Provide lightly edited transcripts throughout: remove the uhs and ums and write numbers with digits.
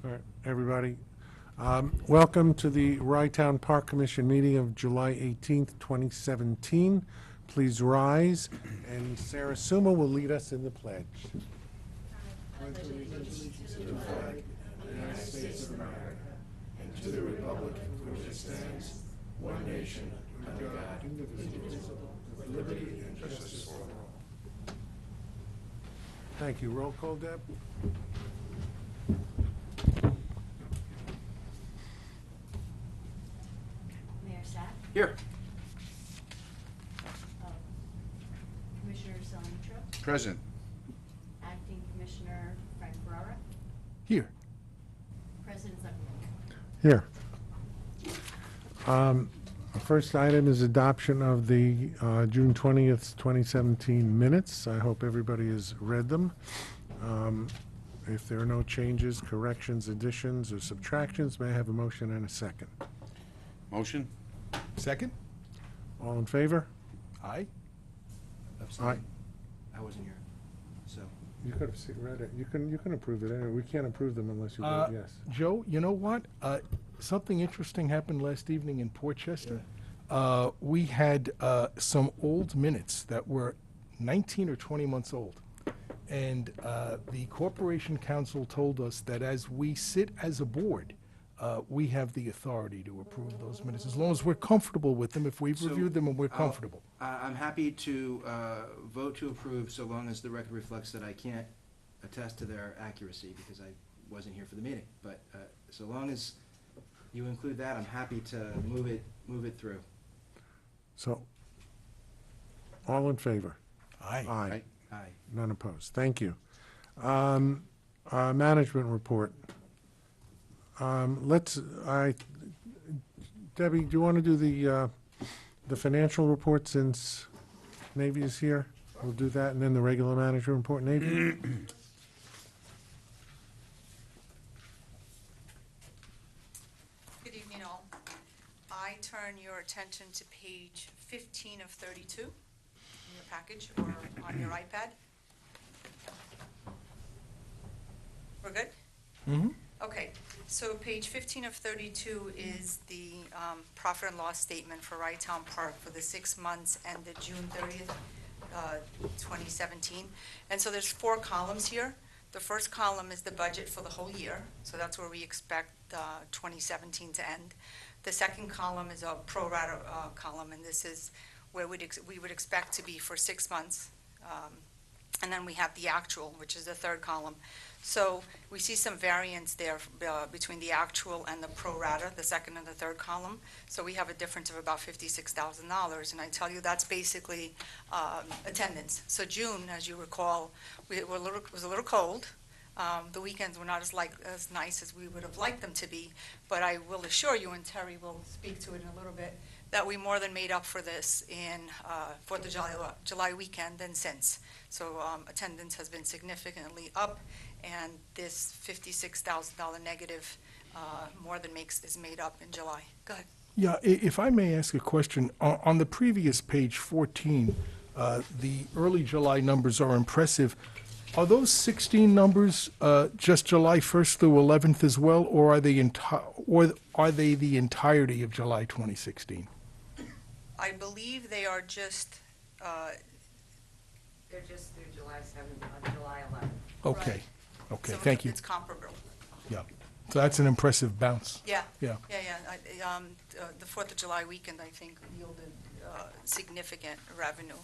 All right, everybody. Welcome to the Rye-Town Park Commission meeting of July 18th, 2017. Please rise, and Sarah Suma will lead us in the pledge. Thank you. Roll call, Deb? Mayor Sack, Here. Commissioner Salnitro, Present. Acting Commissioner Frank Ferrara, Here. President Zuckerman. Here. The first item is adoption of the June 20th, 2017 minutes. I hope everybody has read them. If there are no changes, corrections, additions, or subtractions, may I have a motion and a second? Motion? Second? All in favor? Aye. Aye. I wasn't here, so. You could have read it. You can approve it anyway. We can't approve them unless you vote yes. Joe, you know what? Something interesting happened last evening in Portchester. We had some old minutes that were 19 or 20 months old. And the Corporation Council told us that as we sit as a board, we have the authority to approve those minutes, as long as we're comfortable with them, if we've So, reviewed them and we're comfortable. I'm happy to vote to approve so long as the record reflects that I can't attest to their accuracy because I wasn't here for the meeting. But so long as you include that, I'm happy to move it through. So, all in favor? Aye. Aye. Aye. None opposed. Thank you. Management report. Debbie, do you want to do the financial report since Navy is here? We'll do that, and then the regular management report. Navy? Good evening, all. I turn your attention to page 15 of 32 in your package or on your iPad. We're good? Mm-hmm. Okay, so page 15 of 32 is the profit and loss statement for Rye-Town Park for the 6 months ended June 30th, 2017. And so there's 4 columns here. The first column is the budget for the whole year, so that's where we expect 2017 to end. The second column is a pro rata column, and this is where we would expect to be for 6 months. And then we have the actual, which is the third column. So we see some variance there between the actual and the pro rata, the second and the third column. So we have a difference of about $56,000, and I tell you that's basically attendance. So June, as you recall, it was a little cold. The weekends were not as nice as we would have liked them to be, but I will assure you, and Terry will speak to it in a little bit, that we more than made up for this in 4th of July weekend and since. So attendance has been significantly up, and this $56,000 negative more than is made up in July. Go ahead. Yeah, if I may ask a question, on the previous page 14, the early July numbers are impressive. Are those 16 numbers just July 1st through 11th as well, or are they the entirety of July 2016? I believe they are just, They're just through July 7th, July 11th. Okay, Right. okay, so thank you. it's comparable. Yeah, so that's an impressive bounce. Yeah. Yeah. The 4th of July weekend, I think, yielded significant revenue.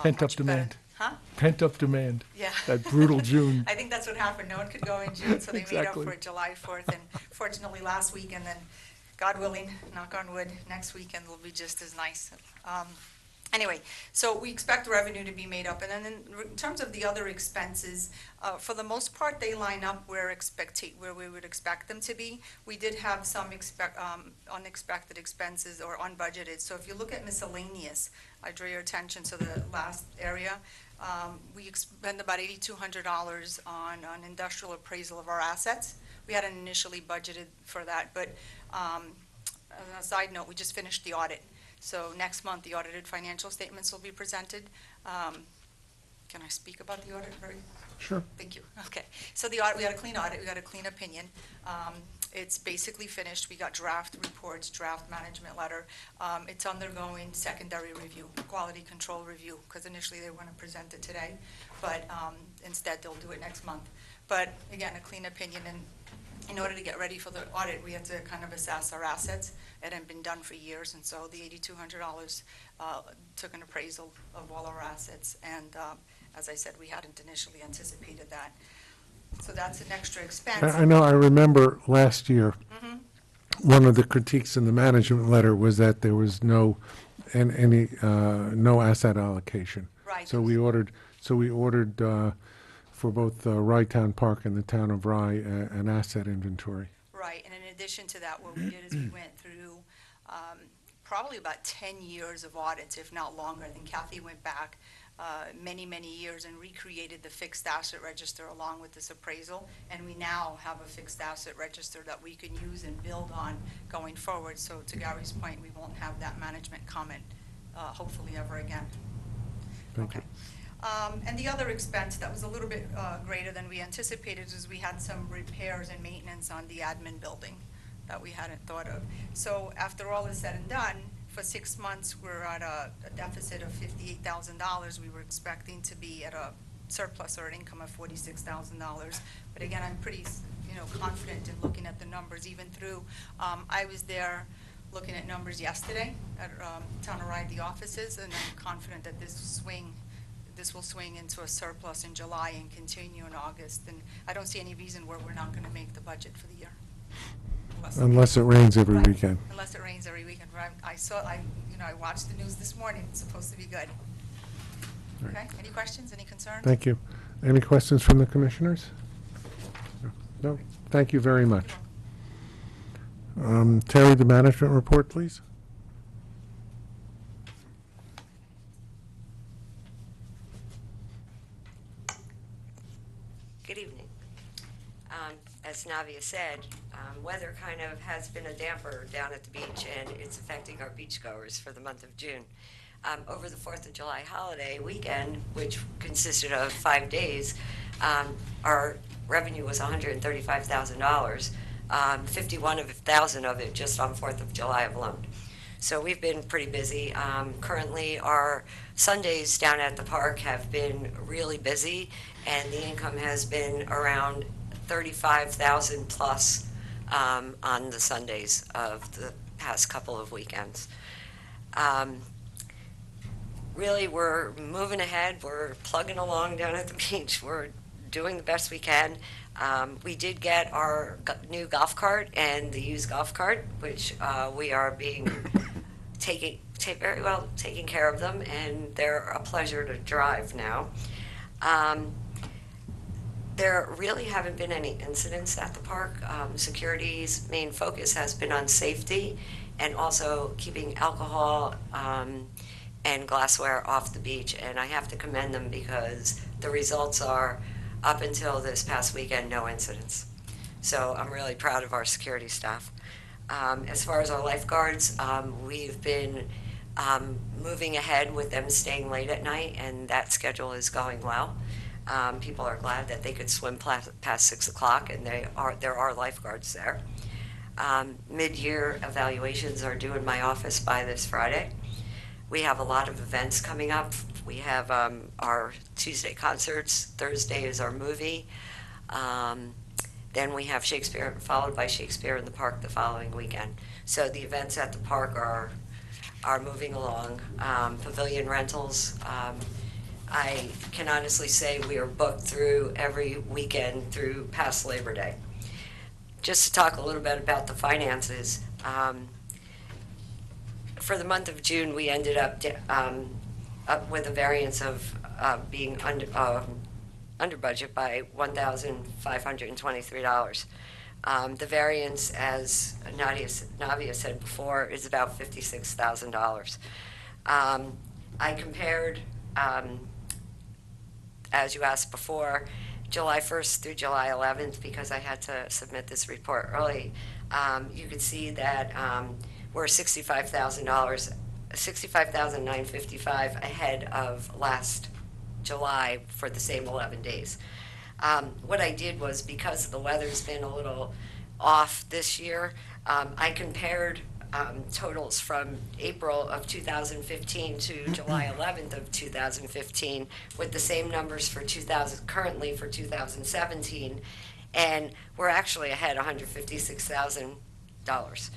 Pent-up much better- demand. Huh? Pent-up demand. Yeah. That brutal June. I think that's what happened. No one could go in June, so they made up Exactly. for it July 4th. And fortunately, last weekend, then, God willing, knock on wood, next weekend will be just as nice. Anyway, so we expect revenue to be made up. And then in terms of the other expenses, for the most part, they line up where we would expect them to be. We did have some unexpected expenses or unbudgeted. So if you look at miscellaneous, I draw your attention to the last area. We spend about $8,200 on an industrial appraisal of our assets. We hadn't initially budgeted for that, but on a side note, we just finished the audit. So next month, the audited financial statements will be presented. Can I speak about the audit very Sure. Thank you. Okay. So the audit, we got a clean audit, we got a clean opinion. It's basically finished. We got draft reports, draft management letter. It's undergoing secondary review, quality control review, because initially they were going to present it today, but instead they'll do it next month. But again, a clean opinion, and in order to get ready for the audit, we had to kind of assess our assets. It hadn't been done for years, and so the $8,200 took an appraisal of all our assets, and as I said, we hadn't initially anticipated that. So that's an extra expense. I know, I remember last year, Mhm. one of the critiques in the management letter was that there was no asset allocation. Right. So we ordered for both Rye Town Park and the town of Rye an asset inventory. Right, and in addition to that, what we did is we went through probably about 10 years of audits, if not longer. I think Kathy went back many, many years and recreated the fixed asset register along with this appraisal, and we now have a fixed asset register that we can use and build on going forward. So to Gary's point, we won't have that management comment, hopefully ever again. Thank you. Okay. And the other expense that was a little bit greater than we anticipated is we had some repairs and maintenance on the admin building that we hadn't thought of. So after all is said and done, for 6 months, we're at a deficit of $58,000. We were expecting to be at a surplus or an income of $46,000. But again, I'm pretty, confident in looking at the numbers, even through, I was there looking at numbers yesterday at Town of Rye, the offices, and I'm confident that this will swing into a surplus in July and continue in August. And I don't see any reason where we're not going to make the budget for the year. Unless it rains every Right. weekend. Unless it rains every weekend. I watched the news this morning. It's supposed to be good. Right. Okay, any questions, any concerns? Thank you. Any questions from the commissioners? No? Thank you very much. Terry, the management report, please. Good evening. As Navia said, weather kind of has been a damper down at the beach, and it's affecting our beachgoers for the month of June. Over the 4th of July holiday weekend, which consisted of 5 days, our revenue was $135,000, 51,000 of it just on 4th of July alone. So we've been pretty busy. Currently, our Sundays down at the park have been really busy, and the income has been around 35,000 plus on the Sundays of the past couple of weekends. Really, we're moving ahead. We're plugging along down at the beach. We're doing the best we can. We did get our new golf cart and the used golf cart, which we are being very well taking care of them, and they're a pleasure to drive now. There really haven't been any incidents at the park. Security's main focus has been on safety and also keeping alcohol and glassware off the beach, and I have to commend them because the results are, up until this past weekend, no incidents. So I'm really proud of our security staff. As far as our lifeguards, we've been moving ahead with them staying late at night, and that schedule is going well. People are glad that they could swim past 6 o'clock, and there are lifeguards there. Mid-year evaluations are due in my office by this Friday. We have a lot of events coming up. We have our Tuesday concerts. Thursday is our movie. Then we have Shakespeare, followed by Shakespeare in the Park the following weekend. So the events at the park are moving along. Pavilion rentals. I can honestly say we are booked through every weekend through past Labor Day. Just to talk a little bit about the finances, for the month of June, we ended up with a variance of being under budget by $1,523. The variance, as Navia said before, is about $56,000. I compared, as you asked before, July 1st through July 11th, because I had to submit this report early. You could see that we're $65,955 ahead of last July for the same 11 days. What I did was, because the weather's been a little off this year, I compared totals from April of 2015 to July 11th of 2015 with the same numbers for currently for 2017, and we're actually ahead $156,000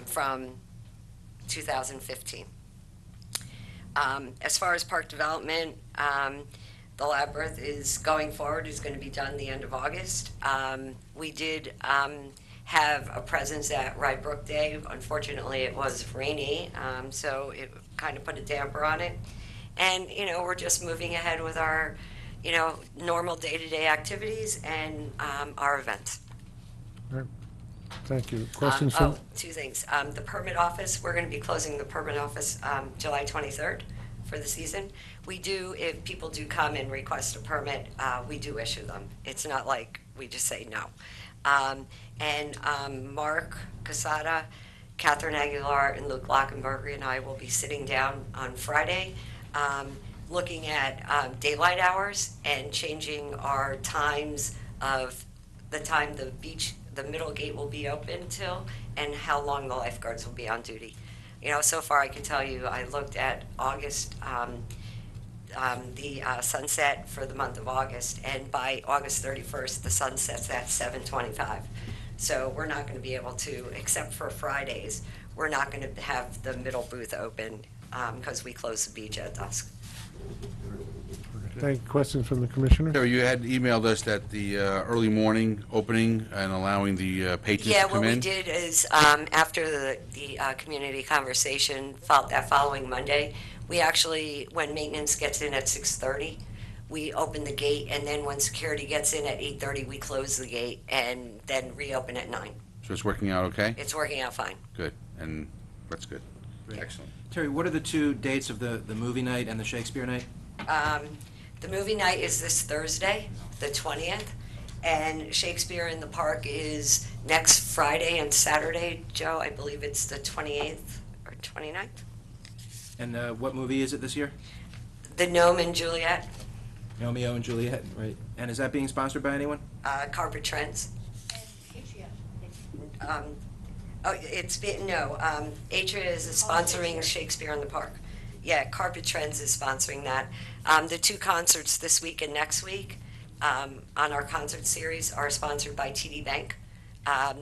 from 2015. As far as park development, the Labyrinth is going forward, is going to be done the end of August. We did have a presence at Rye Brook Day. Unfortunately, it was rainy, so it kind of put a damper on it. And, we're just moving ahead with our, normal day-to-day activities and our events. All right. Thank you. Questions from? Two things. The permit office, we're going to be closing the permit office July 23rd for the season. We do, if people do come and request a permit, we do issue them. It's not like we just say no. And Mark Casada, Catherine Aguilar, and Luke Lockenberger and I will be sitting down on Friday, looking at daylight hours and changing our times of the time the middle gate will be open till, and how long the lifeguards will be on duty. So far I can tell you, I looked at August, the sunset for the month of August, and by August 31st, the sun sets at 7:25. So we're not going to be able to, except for Fridays, we're not going to have the middle booth open because we close the beach at dusk. Thank you. Questions from the commissioner? Terry, you had emailed us that the early morning opening and allowing the patrons Yeah, to come what we in. did is, after the community conversation, that following Monday, we actually, when maintenance gets in at 6:30, we open the gate, and then when security gets in at 8:30, we close the gate and then reopen at 9. So it's working out okay? It's working out fine. Good, and that's good. Great. Excellent. Terry, what are the two dates of the movie night and the Shakespeare night? The movie night is this Thursday, the 20th, and Shakespeare in the Park is next Friday and Saturday, Joe. I believe it's the 28th or 29th. And what movie is it this year? The Gnome and Juliet, Romeo and Juliet, right. And is that being sponsored by anyone? Carpet Trends. And Atria. Atria is sponsoring Shakespeare in the Park. Yeah, Carpet Trends is sponsoring that. The two concerts this week and next week on our concert series are sponsored by TD Bank.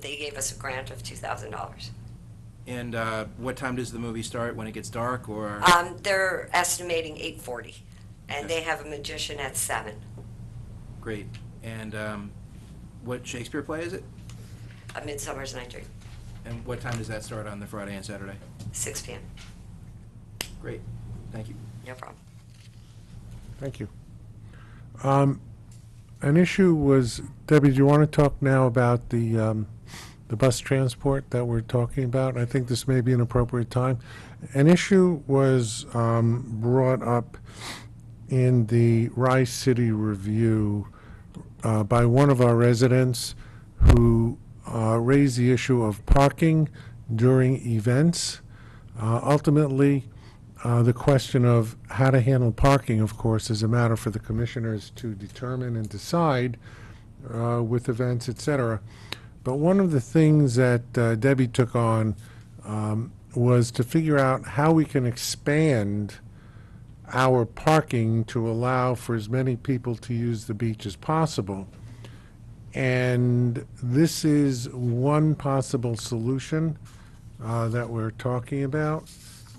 They gave us a grant of $2,000. And what time does the movie start? When it gets dark, or? They're estimating 8:40, and they have a magician at 7. Great. And what Shakespeare play is it? A Midsummer's Night Dream, And what time does that start on the Friday and Saturday? 6 p.m. Great. Thank you. No problem. Thank you. An issue was, Debbie, do you want to talk now about the bus transport that we're talking about? I think this may be an appropriate time. An issue was brought up in the Rice City Review by one of our residents who raised the issue of parking during events. Ultimately, the question of how to handle parking, of course, is a matter for the commissioners to determine and decide with events, et cetera. But one of the things that Debbie took on was to figure out how we can expand our parking to allow for as many people to use the beach as possible. And this is one possible solution that we're talking about.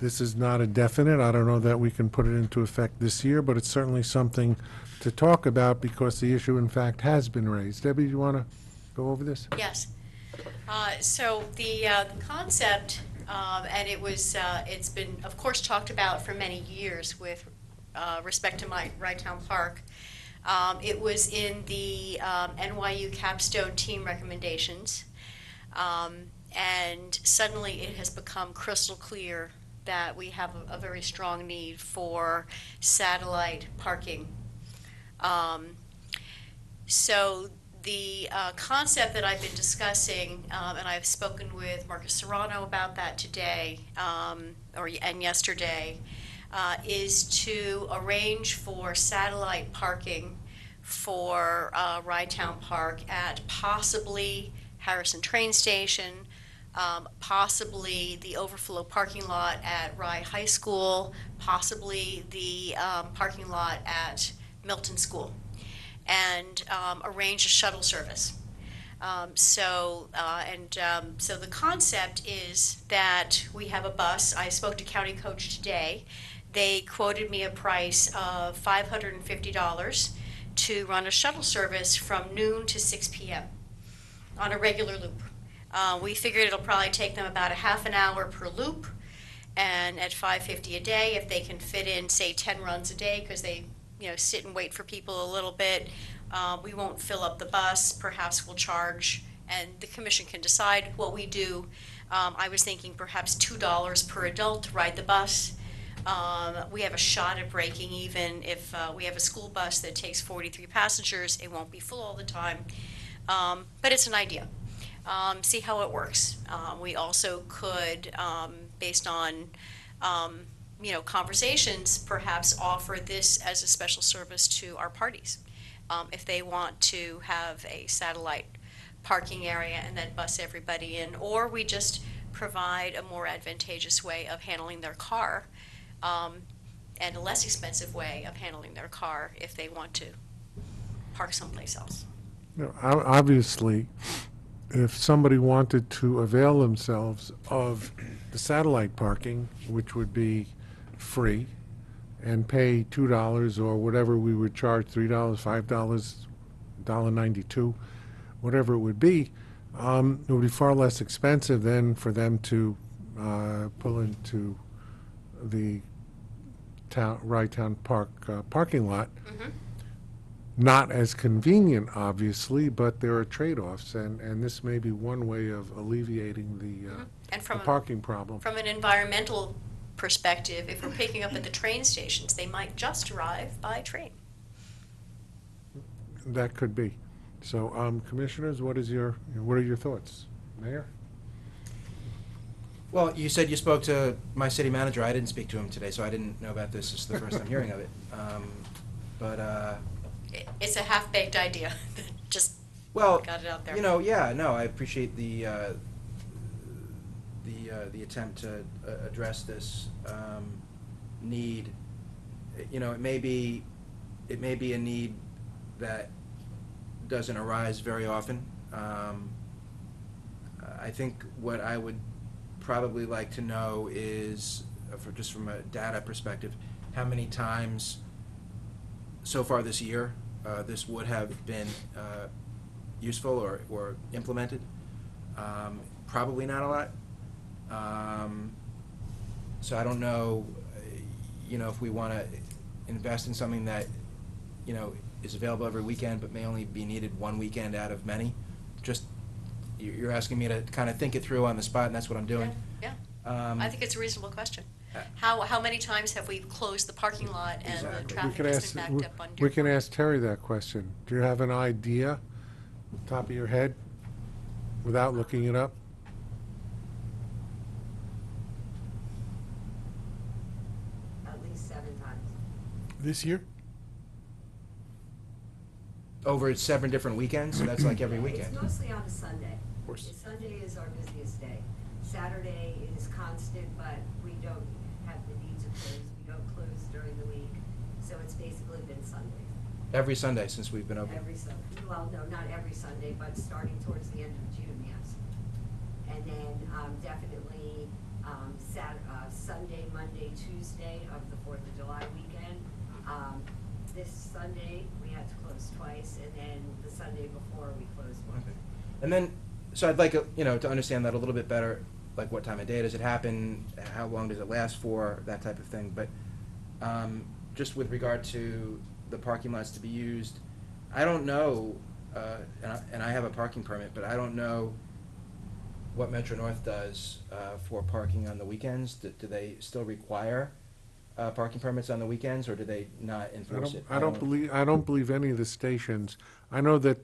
This is not a definite. I don't know that we can put it into effect this year, but it's certainly something to talk about because the issue, in fact, has been raised. Debbie, do you want to go over this? Yes. So the concept, and it's been, of course, talked about for many years with respect to my Town Park. It was in the NYU capstone team recommendations, and suddenly it has become crystal clear that we have a very strong need for satellite parking. So the concept that I've been discussing, and I've spoken with Marcus Serrano about that today and yesterday, is to arrange for satellite parking for Rydtown Park at possibly Harrison Train Station, possibly the overflow parking lot at Rye High School, possibly the parking lot at Milton School, and arrange a shuttle service. So the concept is that we have a bus. I spoke to County Coach today. They quoted me a price of $550 to run a shuttle service from noon to 6 p.m. on a regular loop. We figured it'll probably take them about a half an hour per loop, and at $550 a day, if they can fit in, say, 10 runs a day, because they, sit and wait for people a little bit, we won't fill up the bus. Perhaps we'll charge, and the commission can decide what we do. I was thinking perhaps $2 per adult to ride the bus. We have a shot at breaking even if we have a school bus that takes 43 passengers. It won't be full all the time, but it's an idea. See how it works. We also could, based on conversations, perhaps offer this as a special service to our parties. If they want to have a satellite parking area and then bus everybody in, or we just provide a more advantageous way of handling their car, and a less expensive way of handling their car if they want to park someplace else. Obviously, if somebody wanted to avail themselves of the satellite parking, which would be free, and pay $2 or whatever we would charge, $3, $5, $1.92, whatever it would be far less expensive than for them to pull into the Rydtown Park parking lot. Mm-hmm. Not as convenient, obviously, but there are trade-offs, and this may be one way of alleviating And the from parking problem. From an environmental perspective, if we're picking up at the train stations, they might just arrive by train. That could be. So, commissioners, what are your thoughts? Mayor? Well, you said you spoke to my city manager. I didn't speak to him today, so I didn't know about this. This is the first I'm hearing of it. It's a half-baked idea. Just Well, got it out there. I appreciate the attempt to address this need. It may be a need that doesn't arise very often. I think what I would probably like to know is, just from a data perspective, how many times so far this year this would have been useful or implemented. Probably not a lot. So I don't know, if we want to invest in something that, is available every weekend but may only be needed one weekend out of many. Just, you're asking me to kind of think it through on the spot, and that's what I'm doing. Yeah. I I think it's a reasonable question. How many times have we closed the parking lot and the Exactly. traffic has been backed up on We can Dearborn? ask Terry that question. Do you have an idea, top of your head, without looking it up? At least 7 times. This year? Over 7 different weekends, so that's like every Yeah, weekend. It's mostly on a Sunday. Of course. Sunday is our busiest day. Saturday is constant, but we don't have the need to close. We don't close during the week, so it's basically been Sundays. Every Sunday since we've been open. Every Sunday, well, no, not every Sunday, but starting towards the end of June, yes. And then, definitely, Sunday, Monday, Tuesday of the 4th of July weekend. This Sunday, we had to close twice, and then the Sunday before, we closed once. Okay. And then, so I'd like, to understand that a little bit better, like what time of day does it happen, how long does it last for, that type of thing. But just with regard to the parking lots to be used, I don't know, and I have a parking permit, but I don't know what Metro North does for parking on the weekends. Do they still require parking permits on the weekends, or do they not enforce it? I don't believe any of the stations. I know that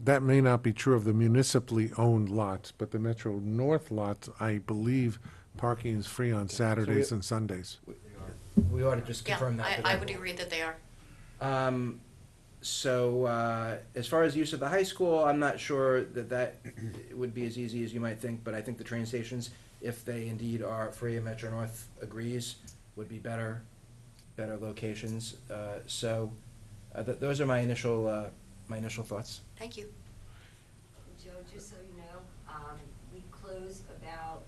that may not be true of the municipally owned lots, but the Metro North lots, I believe parking is free on Saturdays and Sundays. We ought to just Yeah, confirm that. but I would agree that they are. As far as use of the high school, I'm not sure that would be as easy as you might think, but I think the train stations, if they indeed are free and Metro North agrees, would be better locations. Those are my initial thoughts. Thank you. Joe, just so you know, we close about,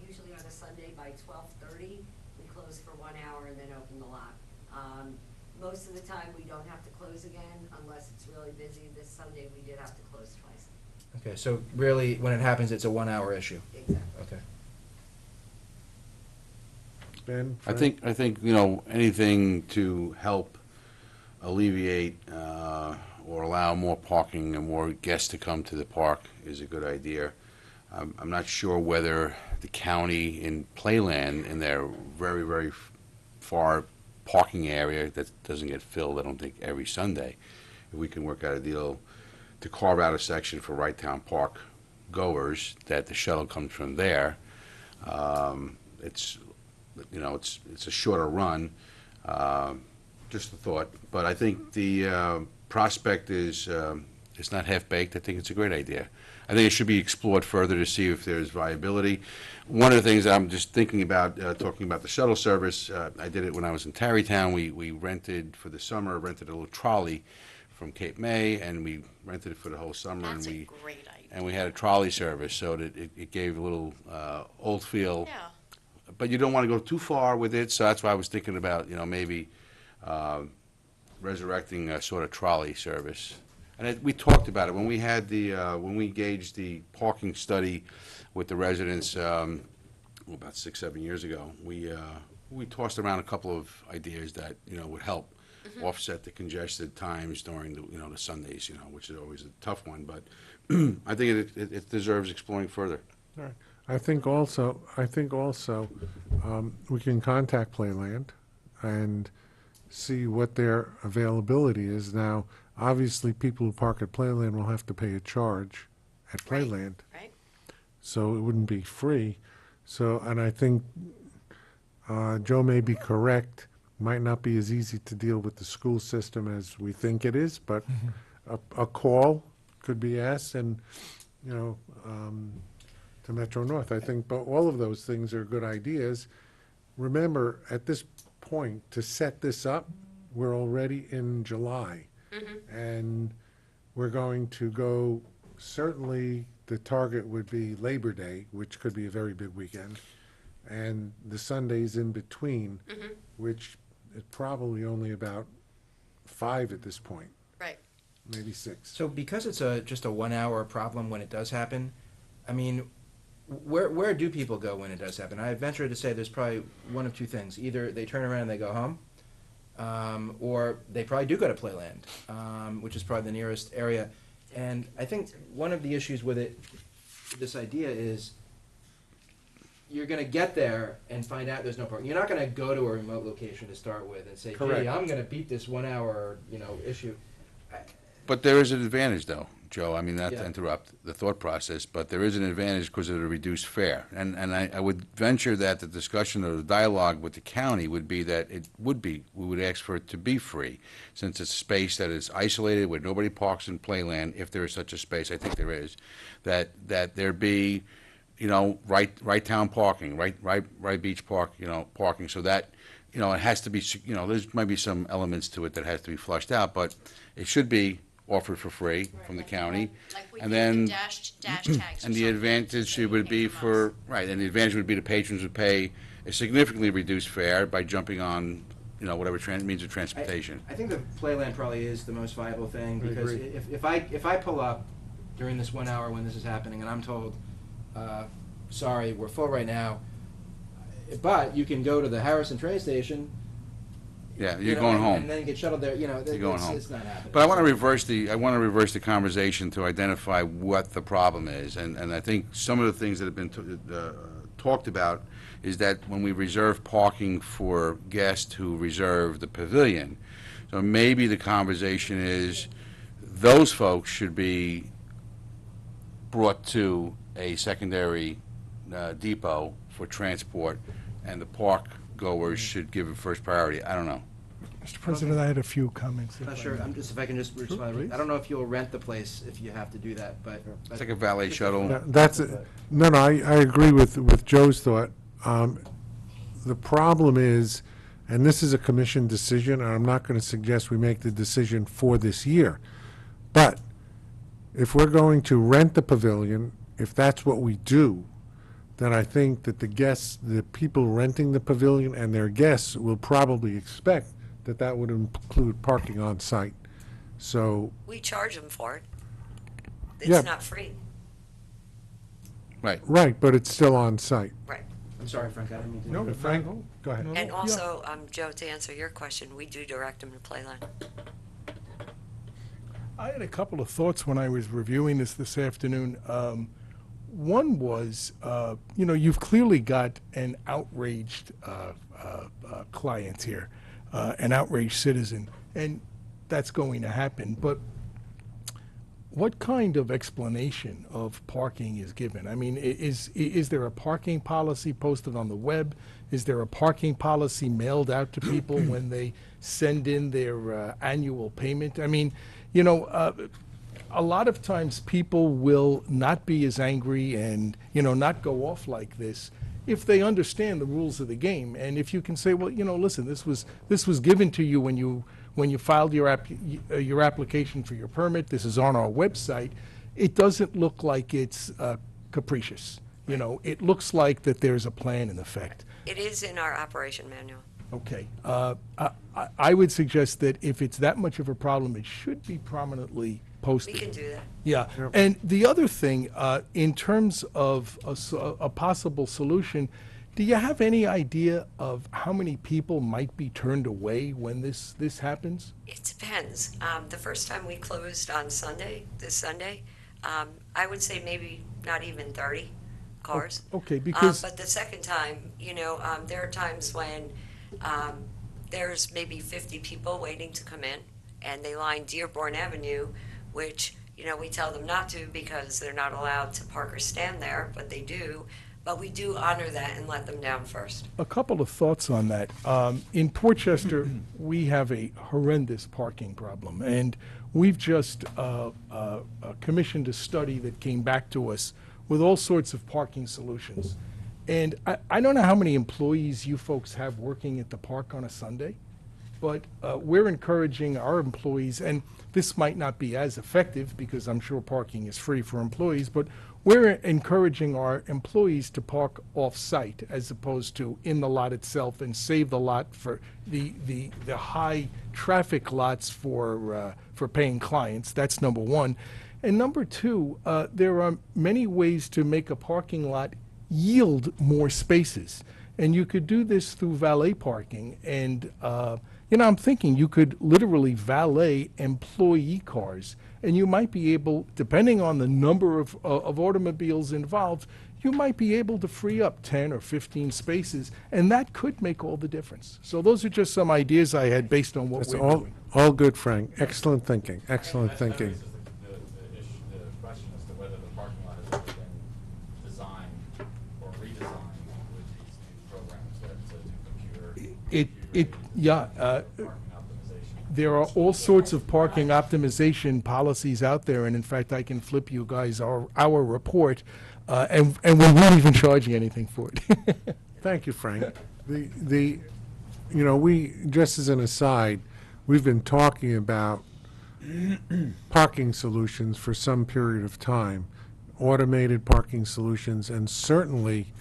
usually on a Sunday by 12:30. We close for 1 hour and then open the lot. Most of the time, we don't have to close again unless it's really busy. This Sunday, we did have to close twice. Okay, so really, when it happens, it's a 1 hour issue. Exactly. Okay. Ben? I Frank? think, you know, anything to help alleviate or allow more parking and more guests to come to the park is a good idea. I'm not sure whether the county in Playland, in their very, very far parking area that doesn't get filled, I don't think, every Sunday, if we can work out a deal to carve out a section for Wright Town Park goers, that the shuttle comes from there. It's, you know, it's a shorter run, just a thought. But I think the prospect is it's not half-baked. I think it's a great idea. I think it should be explored further to see if there's viability. One of the things I'm just thinking about, talking about the shuttle service, I did it when I was in Tarrytown. We rented for the summer, rented a little trolley from Cape May, and we rented it for the whole summer. That's and a we great idea. and we had a trolley service, so that it gave a little old feel. Yeah. But you don't want to go too far with it, so that's why I was thinking about, you know, maybe resurrecting a sort of trolley service. And we talked about it when we had when we gauged the parking study with the residents about 6-7 years ago. We tossed around a couple of ideas that, you know, would help offset the congested times during the, you know, the Sundays, you know, which is always a tough one. But I think it deserves exploring further. All right. I think also, we can contact Playland and see what their availability is. Now, obviously, people who park at Playland will have to pay a charge at Right. Playland, Right? so it wouldn't be free. So, and I think Joe may be correct, might not be as easy to deal with the school system as we think it is, but a call could be asked, and, you know, to Metro North. I think, but all of those things are good ideas. Remember, at this point, to set this up, we're already in July. And we're going to go, certainly, the target would be Labor Day, which could be a very big weekend, and the Sundays in between, which is probably only about 5 at this point, Right. maybe 6. So because it's just a 1 hour problem when it does happen, I mean, where do people go when it does happen? I venture to say there's probably one of two things. Either they turn around and they go home, or they probably do go to Playland, which is probably the nearest area. And I think one of the issues with this idea is you're going to get there and find out there's no parking. You're not going to go to a remote location to start with and say, Correct. gee, I'm going to beat this 1 hour, you know, issue. But there is an advantage, though, Joe. I mean, not to Yeah. interrupt the thought process, but there is an advantage because of the reduced fare. And I would venture that the discussion or the dialogue with the county would be that we would ask for it to be free, since it's space that is isolated where nobody parks in Playland, if there is such a space, I think there is, that there be, you know, right town parking, right beach park, you know, parking, so that, you know, it has to be, you know, there's might be some elements to it that has to be flushed out, but it should be offered for free from the county. Like we And did then- the dash tags. or And the something. advantage it would be for, right, and the advantage would be the patrons would pay a significantly reduced fare by jumping on, you know, whatever means of transportation. I think the Playland probably is the most viable thing, I because agree. if I pull up during this 1 hour when this is happening and I'm told, sorry, we're full right now, but you can go to the Harrison train station. Yeah, you you're know, going and- home. And then get shuttled there, you know, You're going it's, home. it's not happening. But I want to reverse the conversation to identify what the problem is, and I think some of the things that have been talked about is that when we reserve parking for guests who reserve the pavilion, so maybe the conversation is those folks should be brought to a secondary depot for transport, and the park goers should give it first priority. I don't know. Mr. President, I had a few comments. if Not I sure, may. if I can just respond. please. I don't know if you'll rent the place if you have to do that, but. It's like a valet shuttle. Yeah, that's, no, I agree with Joe's thought. The problem is, and this is a commission decision, and I'm not going to suggest we make the decision for this year, but if we're going to rent the pavilion, if that's what we do, then I think that the people renting the pavilion and their guests will probably expect that that would include parking on site. So, We charge them for it. Yeah. It's not free. Right. right, but it's still on site. Right. I'm sorry, Frank, I didn't mean to. No, Frank, no, go ahead. no, And yeah. also, Joe, to answer your question, we do direct them to Playland. I had a couple of thoughts when I was reviewing this afternoon. One was, you've clearly got an outraged client here, an outraged citizen, and that's going to happen. But what kind of explanation of parking is given? I mean, is there a parking policy posted on the web? Is there a parking policy mailed out to people when they send in their annual payment? I mean, a lot of times people will not be as angry and, not go off like this if they understand the rules of the game. And if you can say, well, listen, this was given to you when you filed your application for your permit, this is on our website, it doesn't look like it's capricious. It looks like that there's a plan in effect. It is in our operation manual. Okay. I would suggest that if it's that much of a problem, it should be prominently We posted. can do that. Yeah, and the other thing, in terms of a possible solution, do you have any idea of how many people might be turned away when this happens? It depends. The first time we closed on Sunday, this Sunday, I would say maybe not even 30 cars. Okay, because, But the second time, there are times when there's maybe 50 people waiting to come in, and they line Dearborn Avenue, which, we tell them not to because they're not allowed to park or stand there, but they do. But we do honor that and let them down first. a couple of thoughts on that. In Portchester, we have a horrendous parking problem, and we've just commissioned a study that came back to us with all sorts of parking solutions. And I don't know how many employees you folks have working at the park on a Sunday, but we're encouraging our employees, and this might not be as effective because I'm sure parking is free for employees, but we're encouraging our employees to park off-site as opposed to in the lot itself and save the lot for the high traffic lots for paying clients. That's number one. And number two, there are many ways to make a parking lot yield more spaces. And you could do this through valet parking. And, I'm thinking you could literally valet employee cars. And you might be able, depending on the number of automobiles involved, you might be able to free up 10 or 15 spaces. And that could make all the difference. So those are just some ideas I had based on what That's we're doing. all good, Frank. Excellent thinking, excellent thinking. The question as to whether the parking lot has ever been designed or redesigned with these new programs that do computer. Parking optimization. There are all sorts of parking optimization policies out there, and in fact, I can flip you guys our report, and we won't even charge you anything for it. Thank you, Frank. We, just as an aside, we've been talking about parking solutions for some period of time, automated parking solutions, and certainly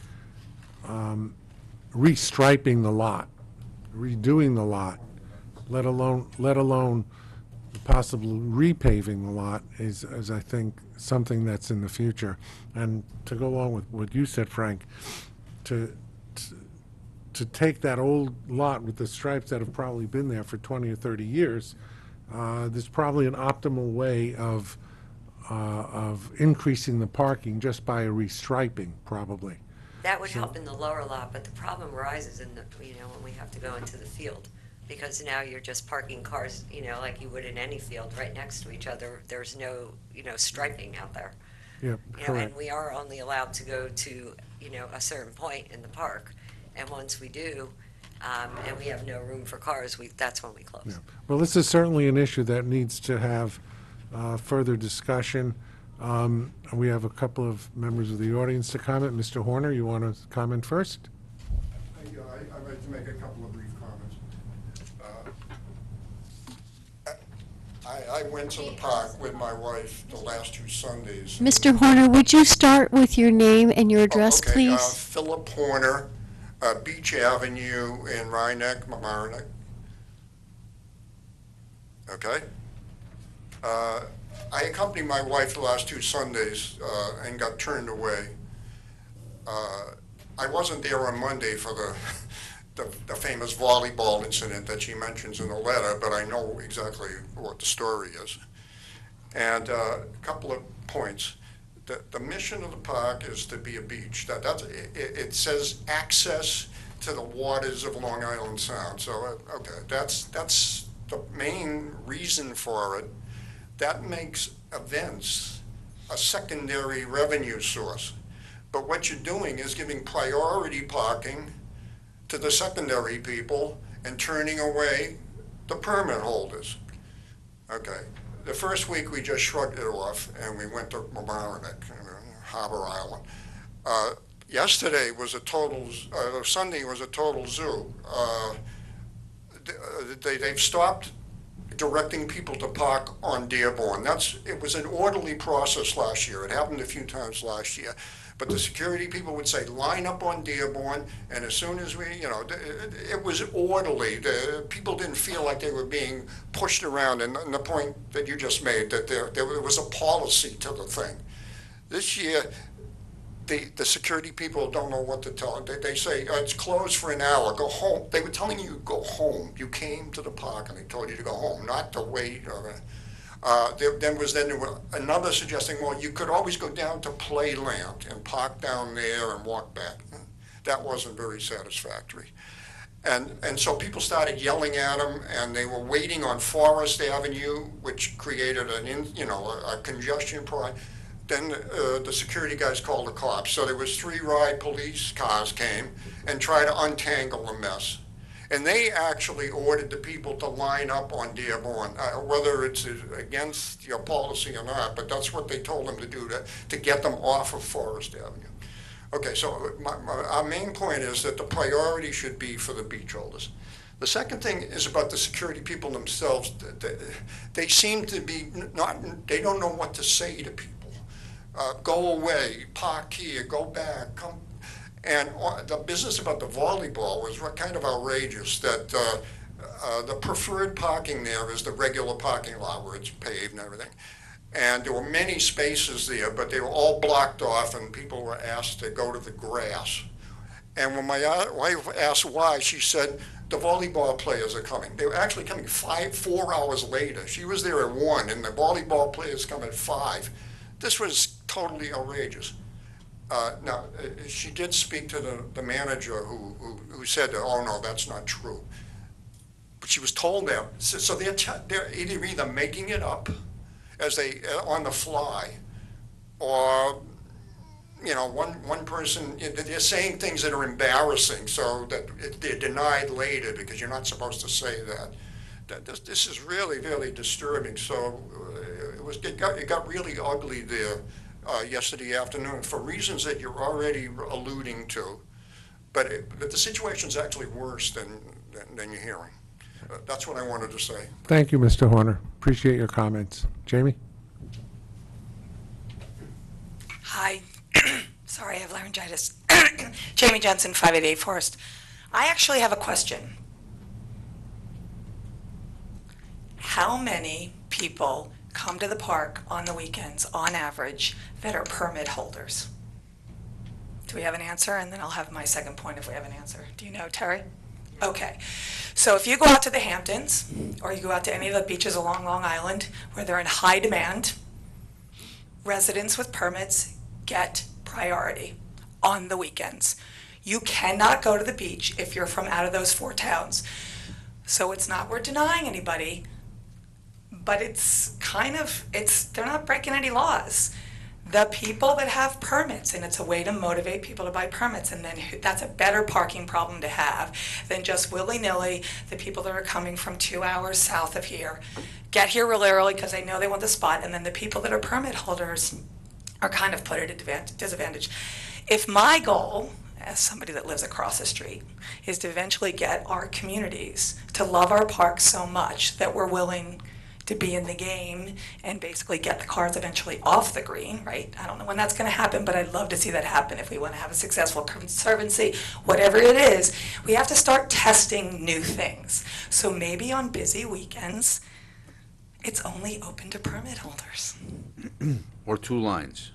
restriping the lot, redoing the lot, let alone possibly repaving the lot is I think, something that's in the future. And to go along with what you said, Frank, to take that old lot with the stripes that have probably been there for 20 or 30 years, there's probably an optimal way of increasing the parking just by a restriping, probably. That would help in the lower lot, but the problem arises in when we have to go into the field. Because now you're just parking cars, like you would in any field, right next to each other. There's no, striping out there. Yep, And correct. we are only allowed to go to, a certain point in the park. And once we do, and we have no room for cars, that's when we close. Yeah. Well, this is certainly an issue that needs to have further discussion. We have a couple of members of the audience to comment. Mr. Horner, you want to comment first? I'd like to make a couple of brief comments. I went to the park with my wife the last 2 Sundays. Mr. Horner, would you start with your name and your address, Okay, please? Philip Horner, Beach Avenue in Rhinebeck, Mamaroneck. Okay? I accompanied my wife the last 2 Sundays and got turned away. I wasn't there on Monday for the famous volleyball incident that she mentions in the letter, but I know exactly what the story is. And a couple of points. The mission of the park is to be a beach. It says access to the waters of Long Island Sound. So, okay, that's the main reason for it. That makes events a secondary revenue source. But what you're doing is giving priority parking to the secondary people and turning away the permit holders. Okay. The first week we just shrugged it off and we went to Mamaroneck, Harbor Island. Yesterday was a total, Sunday was a total zoo. They've stopped directing people to park on Dearborn. It was an orderly process last year. It happened a few times last year. But the security people would say, line up on Dearborn, and as soon as it was orderly. The people didn't feel like they were being pushed around, and the point that you just made, that there was a policy to the thing. This year, the security people don't know what to tell. They say, it's closed for an hour, go home. They were telling you, go home. You came to the park and they told you to go home, not to wait. There was another suggesting, well, you could always go down to Playland and park down there and walk back. That wasn't very satisfactory. And so people started yelling at them, and they were waiting on Forest Avenue, which created a congestion problem. Then the security guys called the cops. So there was 3 ride police cars came and tried to untangle the mess. And they actually ordered the people to line up on Dearborn, whether it's against your policy or not, but that's what they told them to do to get them off of Forest Avenue. Okay, so our main point is that the priority should be for the beach holders. The second thing is about the security people themselves. They seem to be they don't know what to say to people. Go away, park here, go back, come. And the business about the volleyball was kind of outrageous, that the preferred parking there is the regular parking lot where it's paved and everything. And there were many spaces there, but they were all blocked off and people were asked to go to the grass. And when my wife asked why, she said, the volleyball players are coming. They were actually coming 4 hours later. She was there at 1 and the volleyball players come at 5. This was totally outrageous. Now, she did speak to the manager who said, oh, no, that's not true. But she was told that. So they're either making it up as on the fly, or, one person, they're saying things that are embarrassing so that they're denied later because you're not supposed to say that. This is really, really disturbing. So it got really ugly there. Yesterday afternoon for reasons that you're already alluding to, but the situation's actually worse than you're hearing. That's what I wanted to say. Thank you, Mr. Horner. Appreciate your comments. Jamie? Hi. Sorry, I have laryngitis. Jamie Jensen, 588 Forest. I actually have a question. How many people come to the park on the weekends, on average, that are permit holders? Do we have an answer? And then I'll have my second point if we have an answer. Do you know, Terry? Okay. So if you go out to the Hamptons, or you go out to any of the beaches along Long Island, where they're in high demand, residents with permits get priority on the weekends. You cannot go to the beach if you're from out of those 4 towns. So it's not we're denying anybody, but it's they're not breaking any laws. The people that have permits, and it's a way to motivate people to buy permits, and then that's a better parking problem to have than just willy-nilly, the people that are coming from 2 hours south of here, get here really early because they know they want the spot, and then the people that are permit holders are kind of put at a disadvantage. If my goal, as somebody that lives across the street, is to eventually get our communities to love our parks so much that we're willing to be in the game and basically get the cars eventually off the green, right? I don't know when that's going to happen, but I'd love to see that happen if we want to have a successful conservancy, whatever it is. We have to start testing new things. So maybe on busy weekends, it's only open to permit holders. Or 2 lines.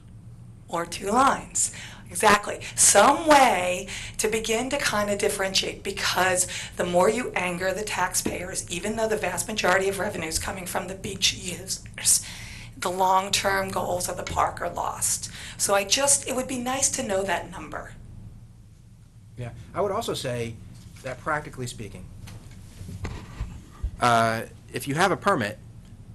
Or 2 lines. Exactly. Some way to begin to kind of differentiate, because the more you anger the taxpayers, even though the vast majority of revenue is coming from the beach users, the long-term goals of the park are lost. So it would be nice to know that number. Yeah, I would also say that practically speaking, if you have a permit,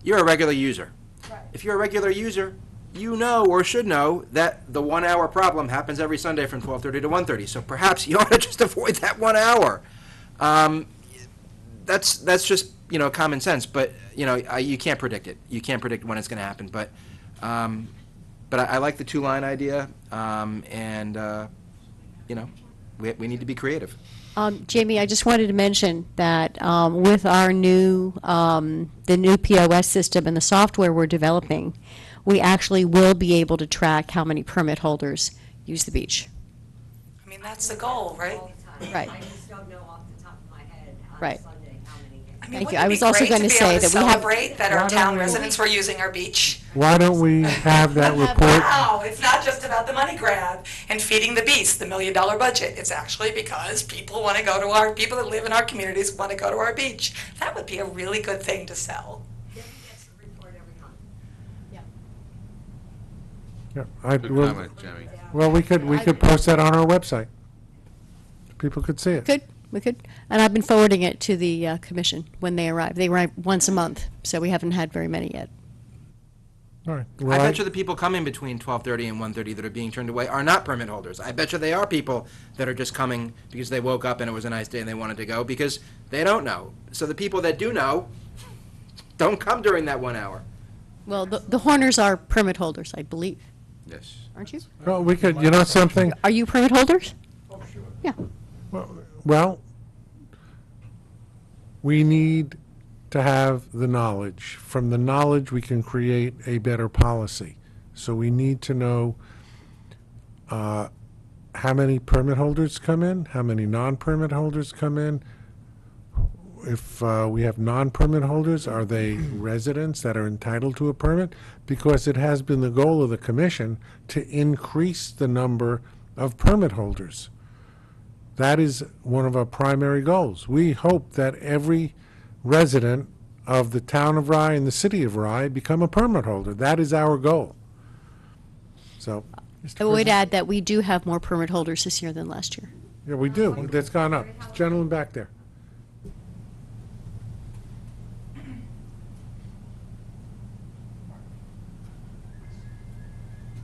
you're a regular user. Right. If you're a regular user, you know or should know that the 1 hour problem happens every Sunday from 12:30 to 1:30. So perhaps you ought to just avoid that 1 hour. That's just, common sense, but, you can't predict it. You can't predict when it's going to happen. But I like the 2-line idea, and we need to be creative. Jamie, I just wanted to mention that with our the new POS system and the software we're developing, we actually will be able to track how many permit holders use the beach. I mean, that's the goal, right? Right. I just don't know off the top of my head on Right. Sunday how many get. I mean, Thank wouldn't you. it I be was also great going to be say able that we have- celebrate that Why our don't town we- residents were using our beach? Why don't we have that report? Wow, it's not just about the money grab and feeding the beast, the $1 million budget. It's actually because people want to go to people that live in our communities want to go to our beach. That would be a really good thing to sell. Debbie gets the report every month. Yeah, Good comment, Jamie. well, we could post that on our website. People could see it. We could. And I've been forwarding it to the commission when they arrive. They arrive once a month, so we haven't had very many yet. All right. I Well, bet you the people coming between 12:30 and 1:30 that are being turned away are not permit holders. I bet you they are people that are just coming because they woke up and it was a nice day and they wanted to go because they don't know. So the people that do know don't come during that 1 hour. Well, the Horners are permit holders, I believe, Yes. aren't you? well, we could, something, Are you permit holders? Oh, sure. Yeah. well, we need to have the knowledge. From the knowledge, we can create a better policy. So we need to know how many permit holders come in, how many non-permit holders come in. If we have non-permit holders, are they residents that are entitled to a permit? Because it has been the goal of the commission to increase the number of permit holders. That is one of our primary goals. We hope that every resident of the town of Rye and the city of Rye become a permit holder. That is our goal. So, I would add that we do have more permit holders this year than last year. yeah, we do. That's gone up. Gentleman back there.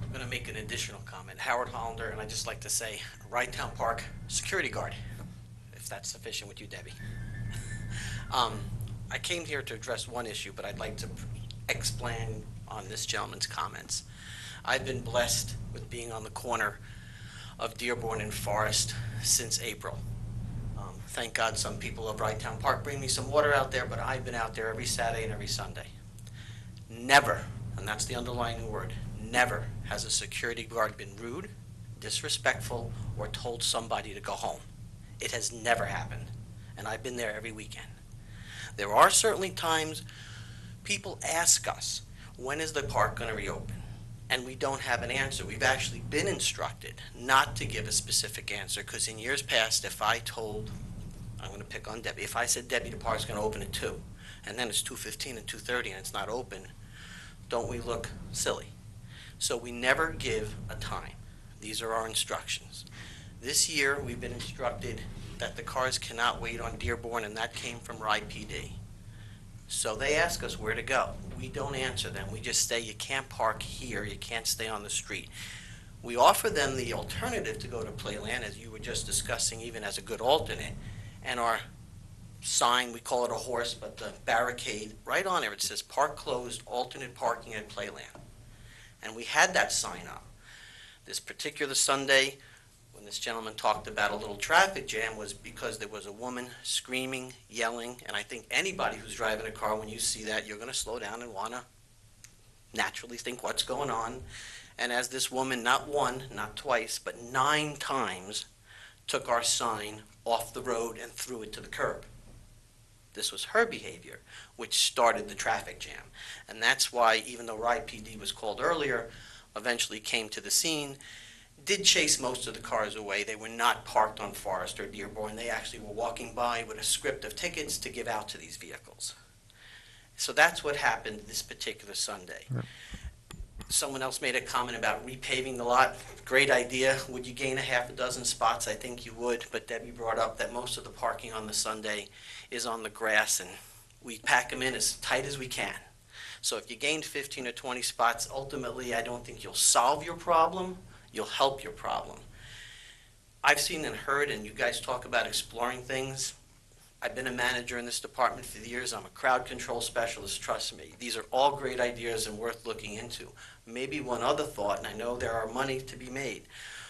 I'm going to make an additional comment. Howard Hollander, and I'd just like to say, Rye Town Park security guard, if that's sufficient with you, Debbie. I came here to address one issue, but I'd like to explain on this gentleman's comments. I've been blessed with being on the corner of Dearborn and Forest since April. Thank God some people of Rye Town Park bring me some water out there, but I've been out there every Saturday and every Sunday. Never, and that's the underlying word, never has a security guard been rude, disrespectful, or told somebody to go home. It has never happened, and I've been there every weekend. There are certainly times people ask us, when is the park going to reopen? And we don't have an answer. We've actually been instructed not to give a specific answer, because in years past, if I told, I'm going to pick on Debbie, if I said, Debbie, the park's going to open at 2, and then it's 2:15 and 2:30 and it's not open, don't we look silly? So we never give a time. These are our instructions. This year, we've been instructed that the cars cannot wait on Dearborn, and that came from Rye PD. So they ask us where to go. We don't answer them. We just say, you can't park here, you can't stay on the street. We offer them the alternative to go to Playland, as you were just discussing, even as a good alternate. And our sign, we call it a horse, but the barricade, right on there, it says park closed, alternate parking at Playland. And we had that sign up. This particular Sunday, when this gentleman talked about a little traffic jam, was because there was a woman screaming, yelling, and I think anybody who's driving a car, when you see that, you're going to slow down and want to naturally think what's going on. And as this woman, not one, not twice, but 9 times took our sign off the road and threw it to the curb. This was her behavior, which started the traffic jam. And that's why, even though Rye PD was called earlier, eventually came to the scene, did chase most of the cars away. They were not parked on Forest or Dearborn. They actually were walking by with a script of tickets to give out to these vehicles. So that's what happened this particular Sunday. Right. Someone else made a comment about repaving the lot. Great idea. Would you gain a half a dozen spots? I think you would, but Debbie brought up that most of the parking on the Sunday is on the grass, and we pack them in as tight as we can. So if you gained 15 or 20 spots, ultimately I don't think you'll solve your problem, you'll help your problem. I've seen and heard, and you guys talk about exploring things. I've been a manager in this department for years. I'm a crowd control specialist, trust me. These are all great ideas and worth looking into. Maybe one other thought, and I know there are money to be made,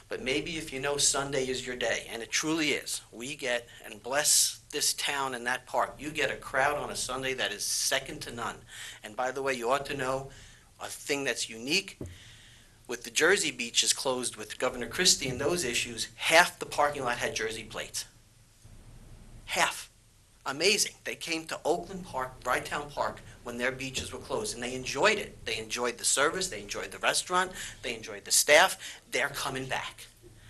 but maybe if you know Sunday is your day, and it truly is, we get, and bless this town and that park, you get a crowd on a Sunday that is second to none. And by the way, you ought to know a thing that's unique. With the Jersey beaches closed with Governor Christie and those issues, half the parking lot had Jersey plates. Half. Amazing. They came to Oakland Park, Brighttown Park, when their beaches were closed, and they enjoyed it. They enjoyed the service, they enjoyed the restaurant, they enjoyed the staff. They're coming back,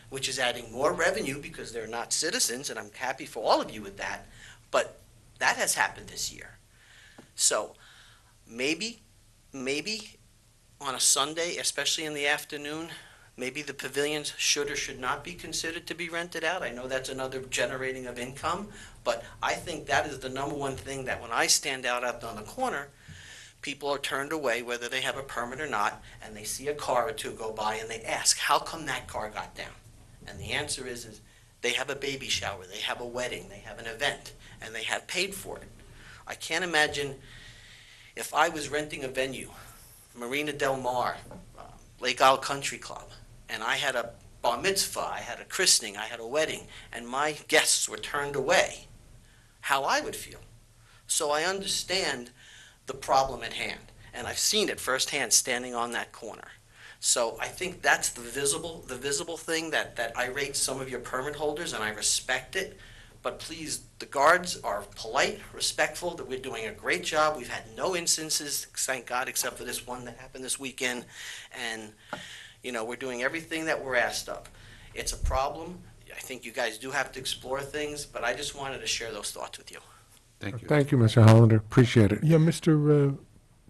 which is adding more revenue because they're not citizens, and I'm happy for all of you with that, but that has happened this year. So maybe on a Sunday, especially in the afternoon, maybe the pavilions should or should not be considered to be rented out. I know that's another generating of income, but I think that is the number one thing that when I stand out on the corner, people are turned away, whether they have a permit or not, and they see a car or two go by and they ask, how come that car got down? And the answer is they have a baby shower, they have a wedding, they have an event, and they have paid for it. I can't imagine if I was renting a venue, Marina Del Mar, Lake Isle Country Club, and I had a bar mitzvah, I had a christening, I had a wedding, and my guests were turned away, how I would feel. So I understand the problem at hand, and I've seen it firsthand standing on that corner. So I think that's the visible thing that irates some of your permit holders, and I respect it. But please, the guards are polite, respectful, that we're doing a great job. We've had no instances, thank God, except for this one that happened this weekend. And, you know, we're doing everything that we're asked of. It's a problem. I think you guys do have to explore things, but I just wanted to share those thoughts with you. Thank you. Thank you, Mr. Hollander. Appreciate it. Yeah, Mr.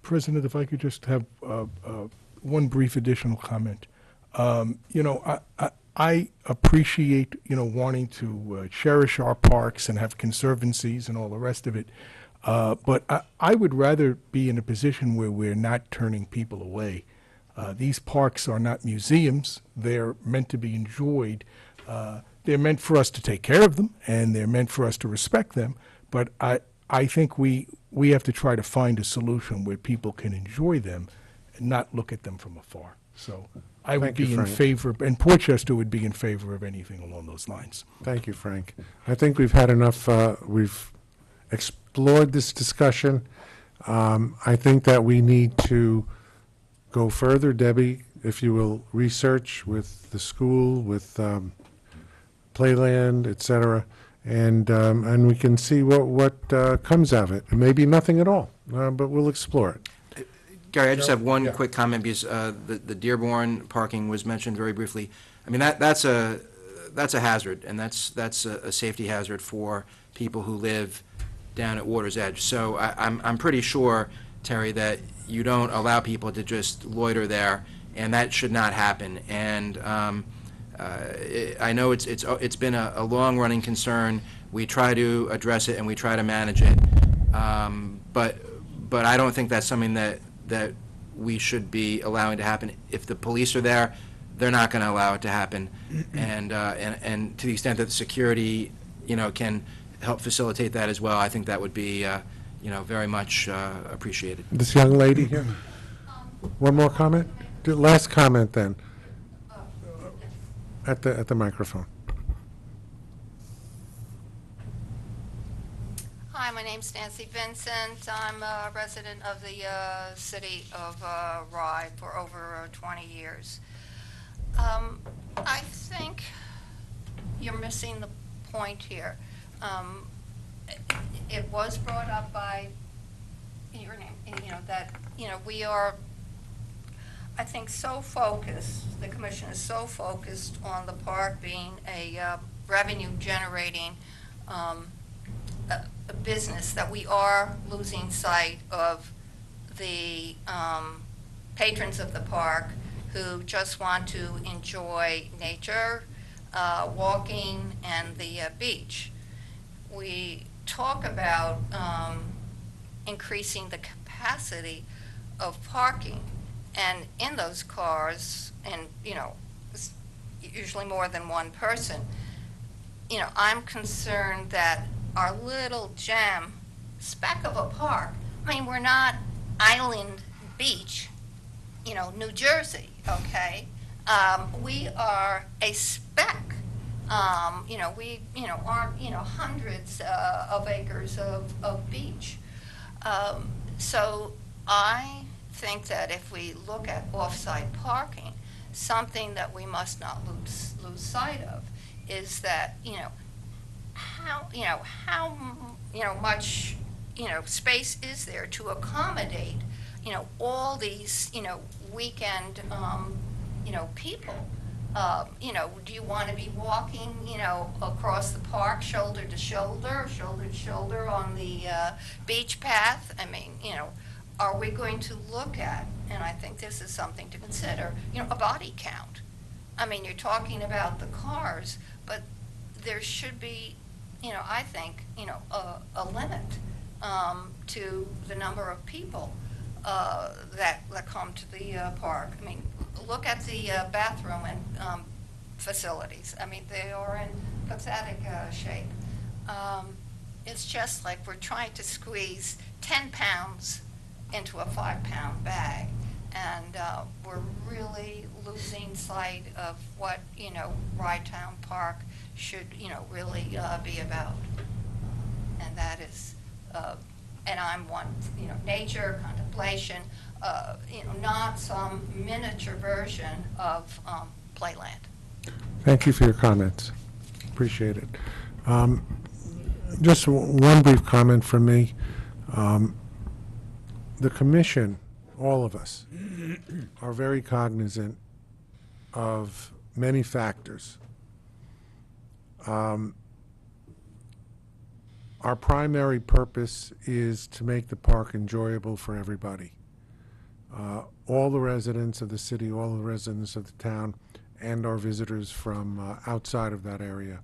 President, if I could just have one brief additional comment. You know, I appreciate, you know, wanting to cherish our parks and have conservancies and all the rest of it, but I would rather be in a position where we're not turning people away. These parks are not museums. They're meant to be enjoyed. They're meant for us to take care of them, and they're meant for us to respect them, but I think we have to try to find a solution where people can enjoy them and not look at them from afar. So I would Thank you, be in Frank. favor, and Portchester would be in favor of anything along those lines. Thank you, Frank. I think we've had enough, we've explored this discussion. I think that we need to go further. Debbie, if you will research with the school, with Playland, et cetera, and we can see what comes of it. Maybe nothing at all, but we'll explore it. Gary, I just have one Yeah. quick comment because the Dearborn parking was mentioned very briefly. I mean, that's a hazard, and that's a safety hazard for people who live down at Water's Edge. So I'm pretty sure, Terry, that you don't allow people to just loiter there, and that should not happen. And I know it's been a long-running concern. We try to address it and we try to manage it. but I don't think that's something that we should be allowing to happen. If the police are there, they're not going to allow it to happen. And to the extent that the security, can help facilitate that as well, I think that would be, very much appreciated. This young lady here? One more comment? Last comment then. At the microphone. Hi, my name's Nancy Vincent. I'm a resident of the city of Rye for over 20 years. I think you're missing the point here. It was brought up by your name, that, we are, I think, so focused, the commission is so focused on the park being a revenue-generating a business that we are losing sight of the patrons of the park who just want to enjoy nature, walking, and the beach. We talk about increasing the capacity of parking, and in those cars, and usually more than one person, I'm concerned that our little gem speck of a park, we're not Island Beach, New Jersey, okay? We are a speck. We aren't, hundreds of acres of beach. So I think that if we look at off-site parking, something that we must not lose sight of is that, how much, space is there to accommodate, all these, weekend, people? Do you want to be walking, across the park, shoulder to shoulder on the beach path? Are we going to look at, and I think this is something to consider, a body count? You're talking about the cars, but there should be, I think, a limit to the number of people that come to the park. Look at the bathroom and facilities. They are in pathetic shape. It's just like we're trying to squeeze 10 pounds into a 5-pound bag, and we're really losing sight of what Ryetown Park should really be about, and that is and I'm one, nature, contemplation, not some miniature version of Playland. Thank you for your comments. Appreciate it. Just one brief comment from me. The commission, all of us, are very cognizant of many factors. Our primary purpose is to make the park enjoyable for everybody. All the residents of the city, all the residents of the town, and our visitors from outside of that area.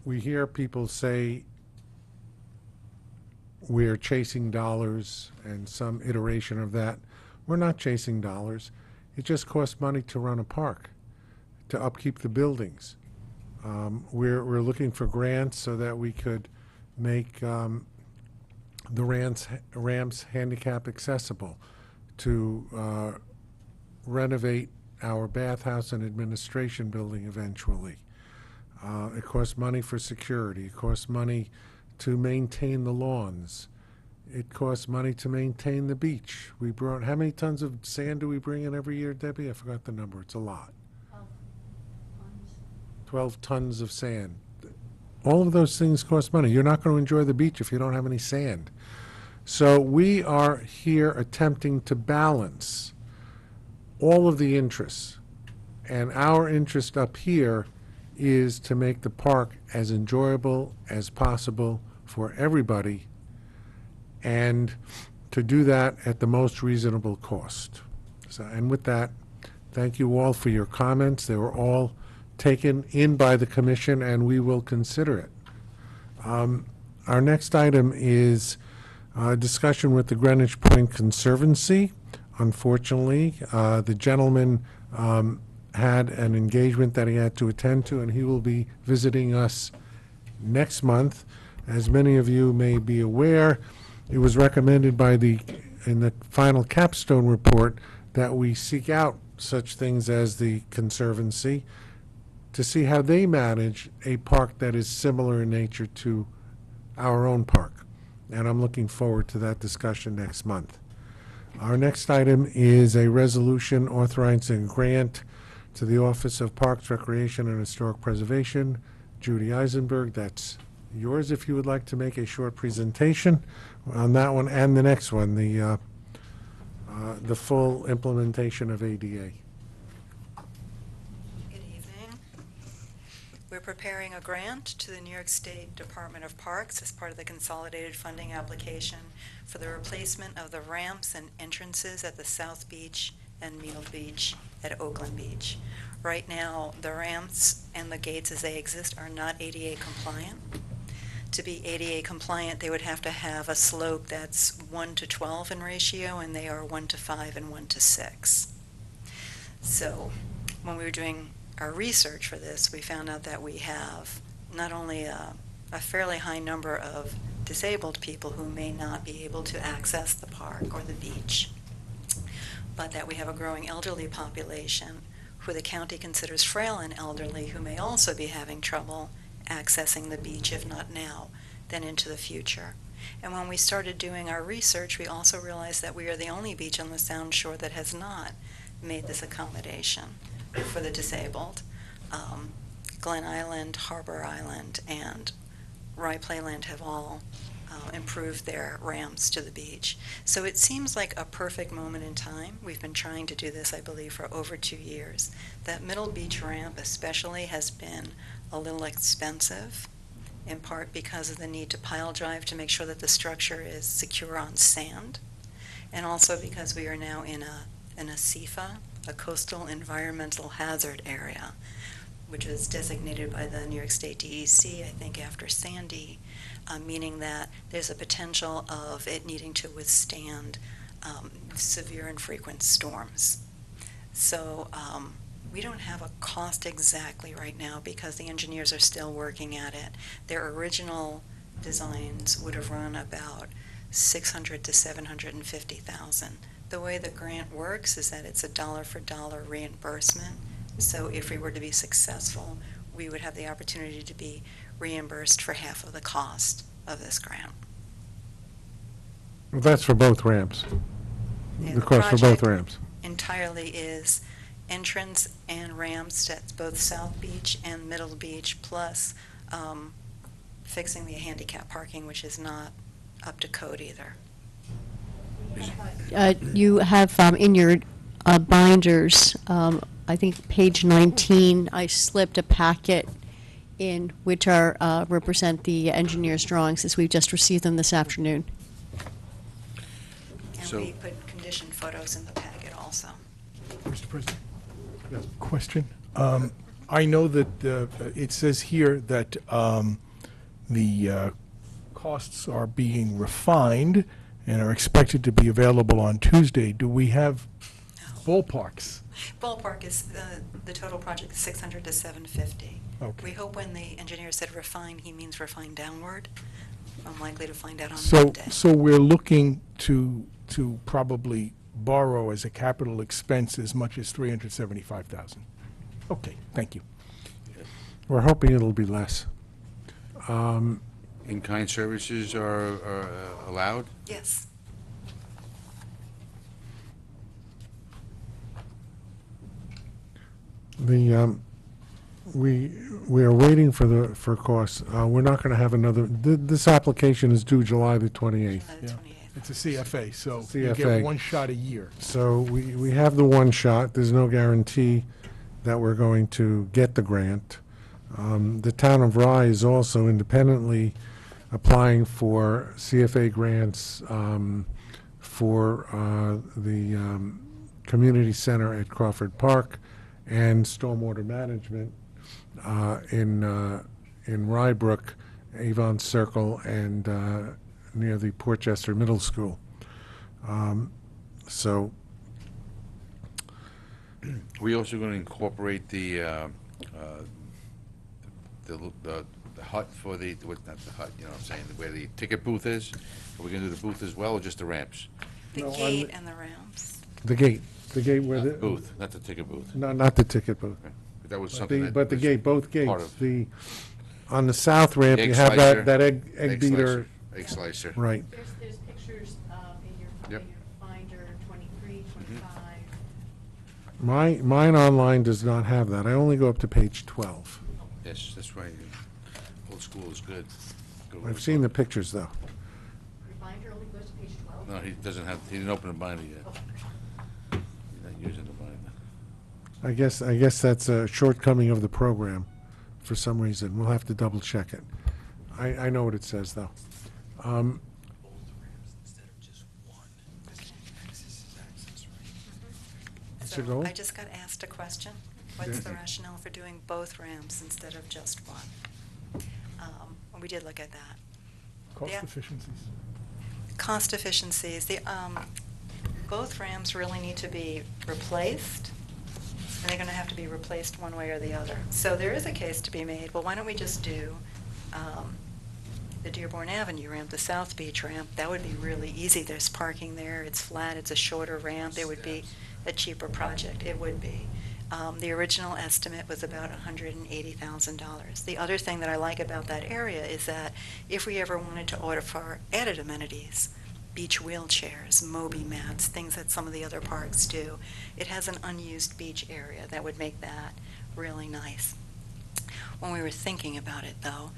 We hear people say we're chasing dollars and some iteration of that. We're not chasing dollars. It just costs money to run a park, to upkeep the buildings. We're looking for grants so that we could make the ramps handicap accessible, to renovate our bathhouse and administration building eventually. It costs money for security. It costs money to maintain the lawns. It costs money to maintain the beach. We brought, how many tons of sand do we bring in every year, Debbie? I forgot the number. It's a lot. 12 tons of sand. All of those things cost money. You're not going to enjoy the beach if you don't have any sand. So we are here attempting to balance all of the interests. And our interest up here is to make the park as enjoyable as possible for everybody, and to do that at the most reasonable cost. So, and with that, thank you all for your comments. They were all taken in by the commission, and we will consider it. Our next item is discussion with the Greenwich Point Conservancy. Unfortunately, the gentleman had an engagement that he had to attend to, and he will be visiting us next month. As many of you may be aware, it was recommended in the final capstone report that we seek out such things as the Conservancy to see how they manage a park that is similar in nature to our own park. And I'm looking forward to that discussion next month. Our next item is a resolution authorizing a grant to the Office of Parks, Recreation, and Historic Preservation. Judy Eisenberg, that's yours if you would like to make a short presentation on that one and the next one, the full implementation of ADA. Good evening. We're preparing a grant to the New York State Department of Parks as part of the consolidated funding application for the replacement of the ramps and entrances at the South Beach and Myrtle Beach at Oakland Beach. Right now, the ramps and the gates as they exist are not ADA compliant. To be ADA compliant, they would have to have a slope that's 1 to 12 in ratio, and they are 1 to 5 and 1 to 6. So when we were doing our research for this, we found out that we have not only a fairly high number of disabled people who may not be able to access the park or the beach, but that we have a growing elderly population who the county considers frail and elderly who may also be having trouble accessing the beach, if not now, then into the future. And when we started doing our research, we also realized that we are the only beach on the Sound Shore that has not made this accommodation for the disabled. Glen Island, Harbor Island, and Rye Playland have all improved their ramps to the beach. So it seems like a perfect moment in time. We've been trying to do this, I believe, for over 2 years. That Middle Beach ramp especially has been a little expensive, in part because of the need to pile drive to make sure that the structure is secure on sand, and also because we are now in a CEFA, a coastal environmental hazard area, which is designated by the New York State DEC, I think after Sandy, meaning that there's a potential of it needing to withstand severe and frequent storms. So we don't have a cost exactly right now because the engineers are still working at it. Their original designs would have run about $600,000 to $750,000. The way the grant works is that it's a dollar-for-dollar reimbursement. So if we were to be successful, we would have the opportunity to be reimbursed for half of the cost of this grant. Well, that's for both ramps. And The cost for both project ramps. entirely is entrance and ramps at both South Beach and Middle Beach, plus fixing the handicap parking, which is not up to code either. You have in your binders, I think page 19, I slipped a packet in which represent the engineer's drawings as we just received them this afternoon. And So- we put condition photos in the packet also. Mr. President? Question. I know that it says here that the costs are being refined and are expected to be available on Tuesday. Do we have ballparks? Ballpark is, the total project is 600 to 750. Okay. We hope when the engineer said refine, he means refine downward. I'm likely to find out on So, Monday. so we're looking to probably borrow as a capital expense as much as $375,000. Okay, thank you. We're hoping it'll be less. In-kind services are allowed? Yes. We are waiting for costs. We're not going to have another, this application is due July the 28th. The Yeah. 28th. It's a CFA, so you CFA. get one shot a year. So we have the one shot. There's no guarantee that we're going to get the grant. The town of Rye is also independently applying for CFA grants for the community center at Crawford Park and stormwater management in Rybrook Avon Circle and near the Portchester Middle School. So, We also going to incorporate the hut for the, not the hut, you know what I'm saying, where the ticket booth is? Are we going to do the booth as well, or just the ramps? The No, on gate the- and the ramps. the gate where Not the the. booth, not the ticket booth. No, not the ticket booth. That was But something the, that. but the was gate, both part gates, of- on the south ramp, Egg you have slicer. that egg beater, Egg slicer. right. There's pictures in your Yep. binder, 23, 25. Mine online does not have that. I only go up to page 12. Yes, that's right. Old school is good. Go I've with seen the it. pictures, though. Your binder only goes to page 12? No, he doesn't have, he didn't open the binder yet. He's not using the binder. I guess that's a shortcoming of the program for some reason. We'll have to double check it. I know what it says, though. Mr. So Gold? I just got asked a question. What's the rationale for doing both ramps instead of just one? We did look at that. Cost Yeah. efficiencies. Cost efficiencies, both ramps really need to be replaced, and they're gonna have to be replaced one way or the other. So there is a case to be made, well, why don't we just do the Dearborn Avenue ramp, the South Beach ramp? That would be really easy, there's parking there, it's flat, it's a shorter ramp, it would be a cheaper project, it would be. The original estimate was about $180,000. The other thing that I like about that area is that if we ever wanted to order for added amenities, beach wheelchairs, Moby mats, things that some of the other parks do, it has an unused beach area that would make that really nice. When we were thinking about it, though,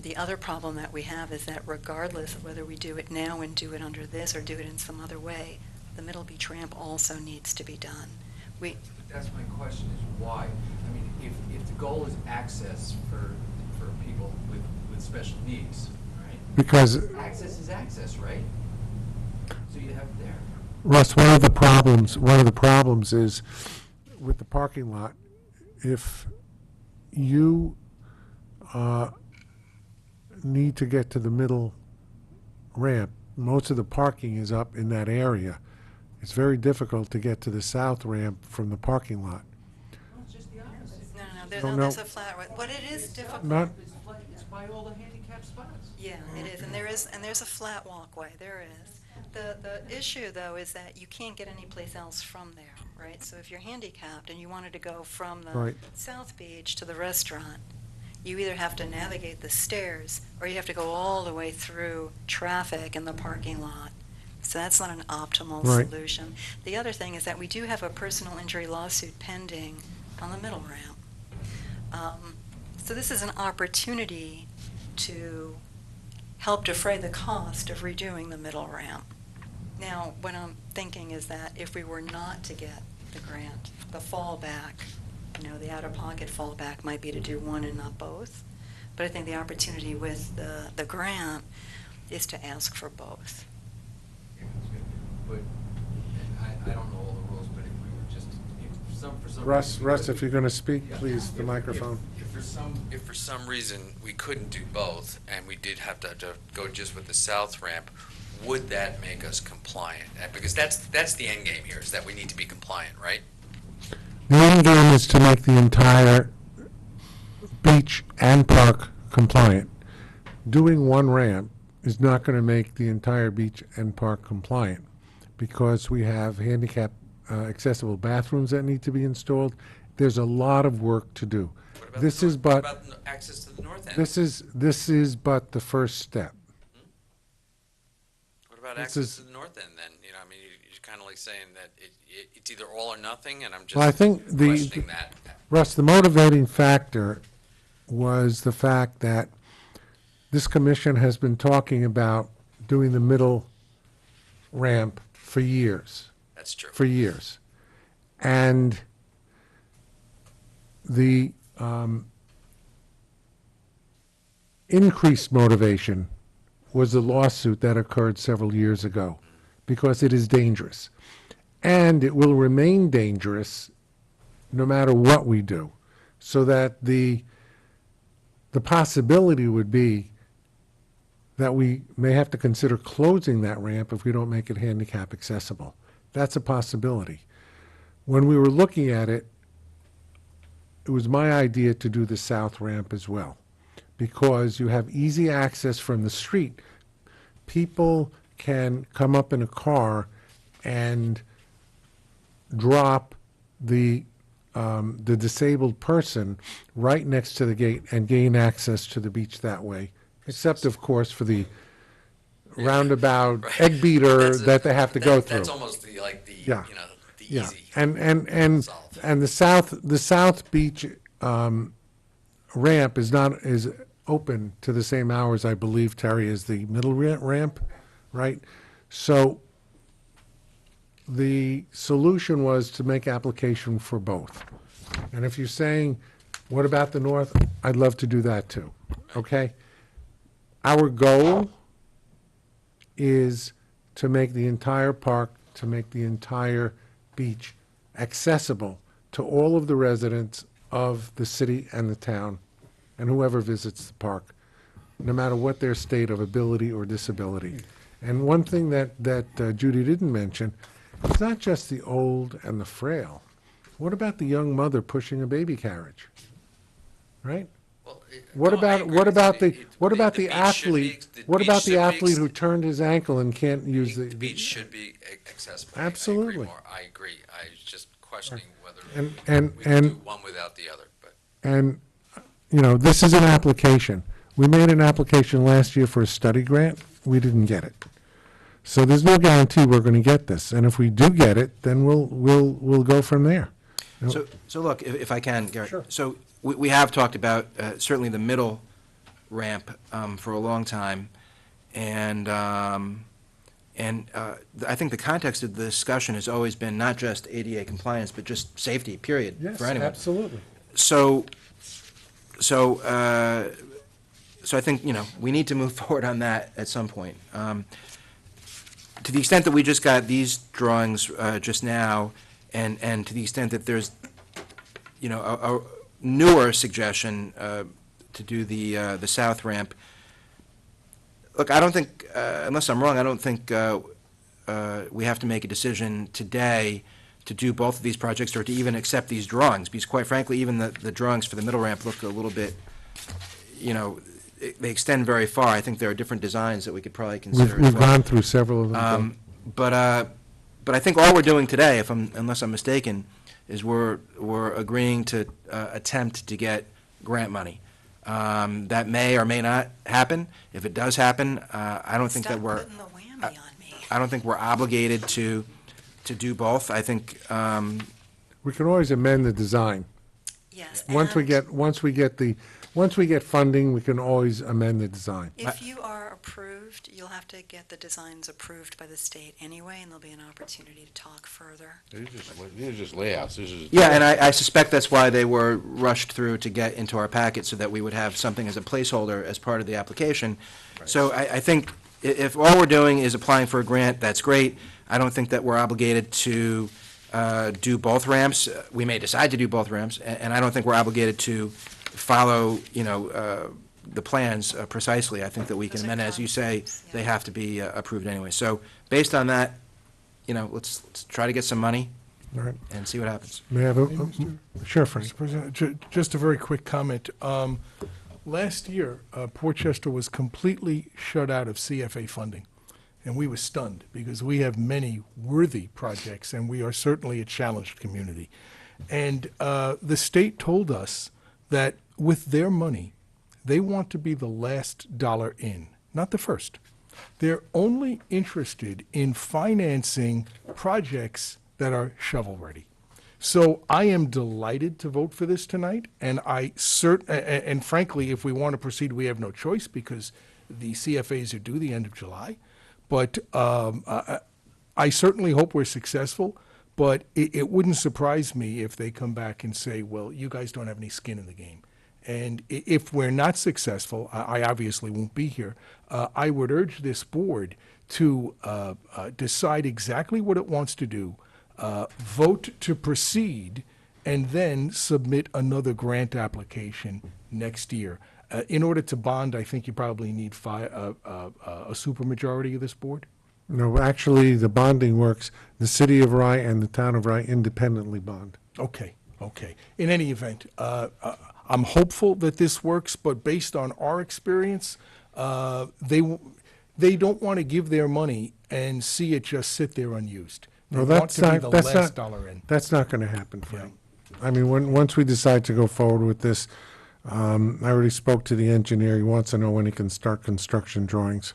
the other problem that we have is that regardless of whether we do it now and do it under this or do it in some other way, the Middle Beach ramp also needs to be done. That's my question, is why? I mean, if the goal is access for people with special needs, right? Because, Access is access, right? So you have it there. Russ, one of the problems is with the parking lot, if you need to get to the middle ramp, most of the parking is up in that area. It's very difficult to get to the south ramp from the parking lot. No, it's just the opposite. No, There's no. a flat, but it is difficult. Not, It's by all the handicapped spots. Yeah, it is, and there's a flat walkway, there is. The issue, though, is that you can't get any place else from there, right? So if you're handicapped and you wanted to go from the Right. South Beach to the restaurant, you either have to navigate the stairs, or you have to go all the way through traffic in the parking lot. So that's not an optimal Right. solution. The other thing is that we do have a personal injury lawsuit pending on the middle ramp. So this is an opportunity to help defray the cost of redoing the middle ramp. Now, what I'm thinking is that if we were not to get the grant, the fallback, the out-of-pocket fallback might be to do one and not both. But I think the opportunity with the grant is to ask for both. Yeah, that's good. But, and I don't know all the rules, but if we were just, for some. Russ, reason- if you're going to speak, Yeah. please, the microphone. If for some reason we couldn't do both, and we did have to go just with the south ramp, would that make us compliant? Because that's the end game here, is that we need to be compliant, right? The end game is to make the entire beach and park compliant. Doing one ramp is not going to make the entire beach and park compliant because we have handicap accessible bathrooms that need to be installed. There's a lot of work to do. What about This the is north- but, What about the access to the north end? this is but the first step. What about this access is- to the north end then? You know, I mean, you're kind of like saying that it's either all or nothing, and I'm Well, I just think questioning that. Russ, the motivating factor was the fact that this commission has been talking about doing the middle ramp for years. That's true. For years. And the increased motivation was the lawsuit that occurred several years ago because it is dangerous. And it will remain dangerous no matter what we do. So that the possibility would be that we may have to consider closing that ramp if we don't make it handicap accessible. That's a possibility. When we were looking at it, it was my idea to do the south ramp as well, because you have easy access from the street. People can come up in a car and drop the disabled person right next to the gate and gain access to the beach that way, except, of course, for the roundabout Right. egg beater That's a- that they have to go through. That's almost the, like, the, Yeah. you know, the Yeah, easy. and solve. the South Beach ramp is open to the same hours, I believe, Terry, as the middle ramp, right? So the solution was to make application for both. And if you're saying, what about the north? I'd love to do that too, okay? Our goal is to make the entire park, to make the entire beach accessible to all of the residents of the city and the town, and whoever visits the park, no matter what their state of ability or disability. And one thing that Judy didn't mention, it's not just the old and the frail. What about the young mother pushing a baby carriage? Right? Well, What no, I about, agree what with about you. the, what about the beach should be- athlete? What beach about should the be athlete who turned his ankle and can't use The beach should be accessible. I agree Absolutely. more. I agree. I was just questioning whether And we could do and one without the other, but. and you know, this is an application. We made an application last year for a study grant. We didn't get it. So there's no guarantee we're going to get this. And if we do get it, then we'll go from there. So look, if I can, Gary. Sure. So we have talked about certainly the middle ramp for a long time. And I think the context of the discussion has always been not just ADA compliance, but just safety, period, Yes, for anyone. absolutely. So I think, you know, we need to move forward on that at some point. To the extent that we just got these drawings just now, and to the extent that there's, you know, a newer suggestion to do the south ramp, look, I don't think, unless I'm wrong, I don't think we have to make a decision today to do both of these projects or to even accept these drawings, because quite frankly, even the drawings for the middle ramp look a little bit, you know, they extend very far. I think there are different designs that we could probably consider as We've well. gone through several of them. But I think all we're doing today, unless I'm mistaken, is we're agreeing to attempt to get grant money. That may or may not happen. If it does happen, I don't think that Stop putting the whammy on me. I don't think we're obligated to do both. I think, We can always amend the design. Yes. Once we and get funding, we can always amend the design. If you are approved, you'll have to get the designs approved by the state anyway, and there'll be an opportunity to talk further. These are just layouts. This is. yeah, and I suspect that's why they were rushed through to get into our packet, so that we would have something as a placeholder as part of the application. So I think if all we're doing is applying for a grant, that's great. I don't think that we're obligated to do both ramps. We may decide to do both ramps, and I don't think we're obligated to follow, you know, the plans precisely. I think that we can Those are amend, as you say, concepts, yeah. they have to be approved anyway. So based on that, you know, let's try to get some money All right. and see what happens. May I have sure, Frank. Mr. President, just a very quick comment. Last year, Portchester was completely shut out of CFA funding, and we were stunned because we have many worthy projects, and we are certainly a challenged community. And the state told us that with their money, they want to be the last dollar in, not the first. They're only interested in financing projects that are shovel-ready. So I am delighted to vote for this tonight, and and frankly, if we want to proceed, we have no choice because the CFAs are due the end of July. But I certainly hope we're successful, but it wouldn't surprise me if they come back and say, well, you guys don't have any skin in the game. And if we're not successful, I obviously won't be here, I would urge this board to decide exactly what it wants to do, vote to proceed, and then submit another grant application next year. In order to bond, I think you probably need a supermajority of this board. No, actually, the bonding works, the city of Rye and the town of Rye independently bond. Okay, okay. In any event, I'm hopeful that this works, but based on our experience, they don't want to give their money and see it just sit there unused. They No, want that's to be not, the that's last not, dollar in. that's not going to happen, Frank. I mean, once we decide to go forward with this, I already spoke to the engineer. He wants to know when he can start construction drawings.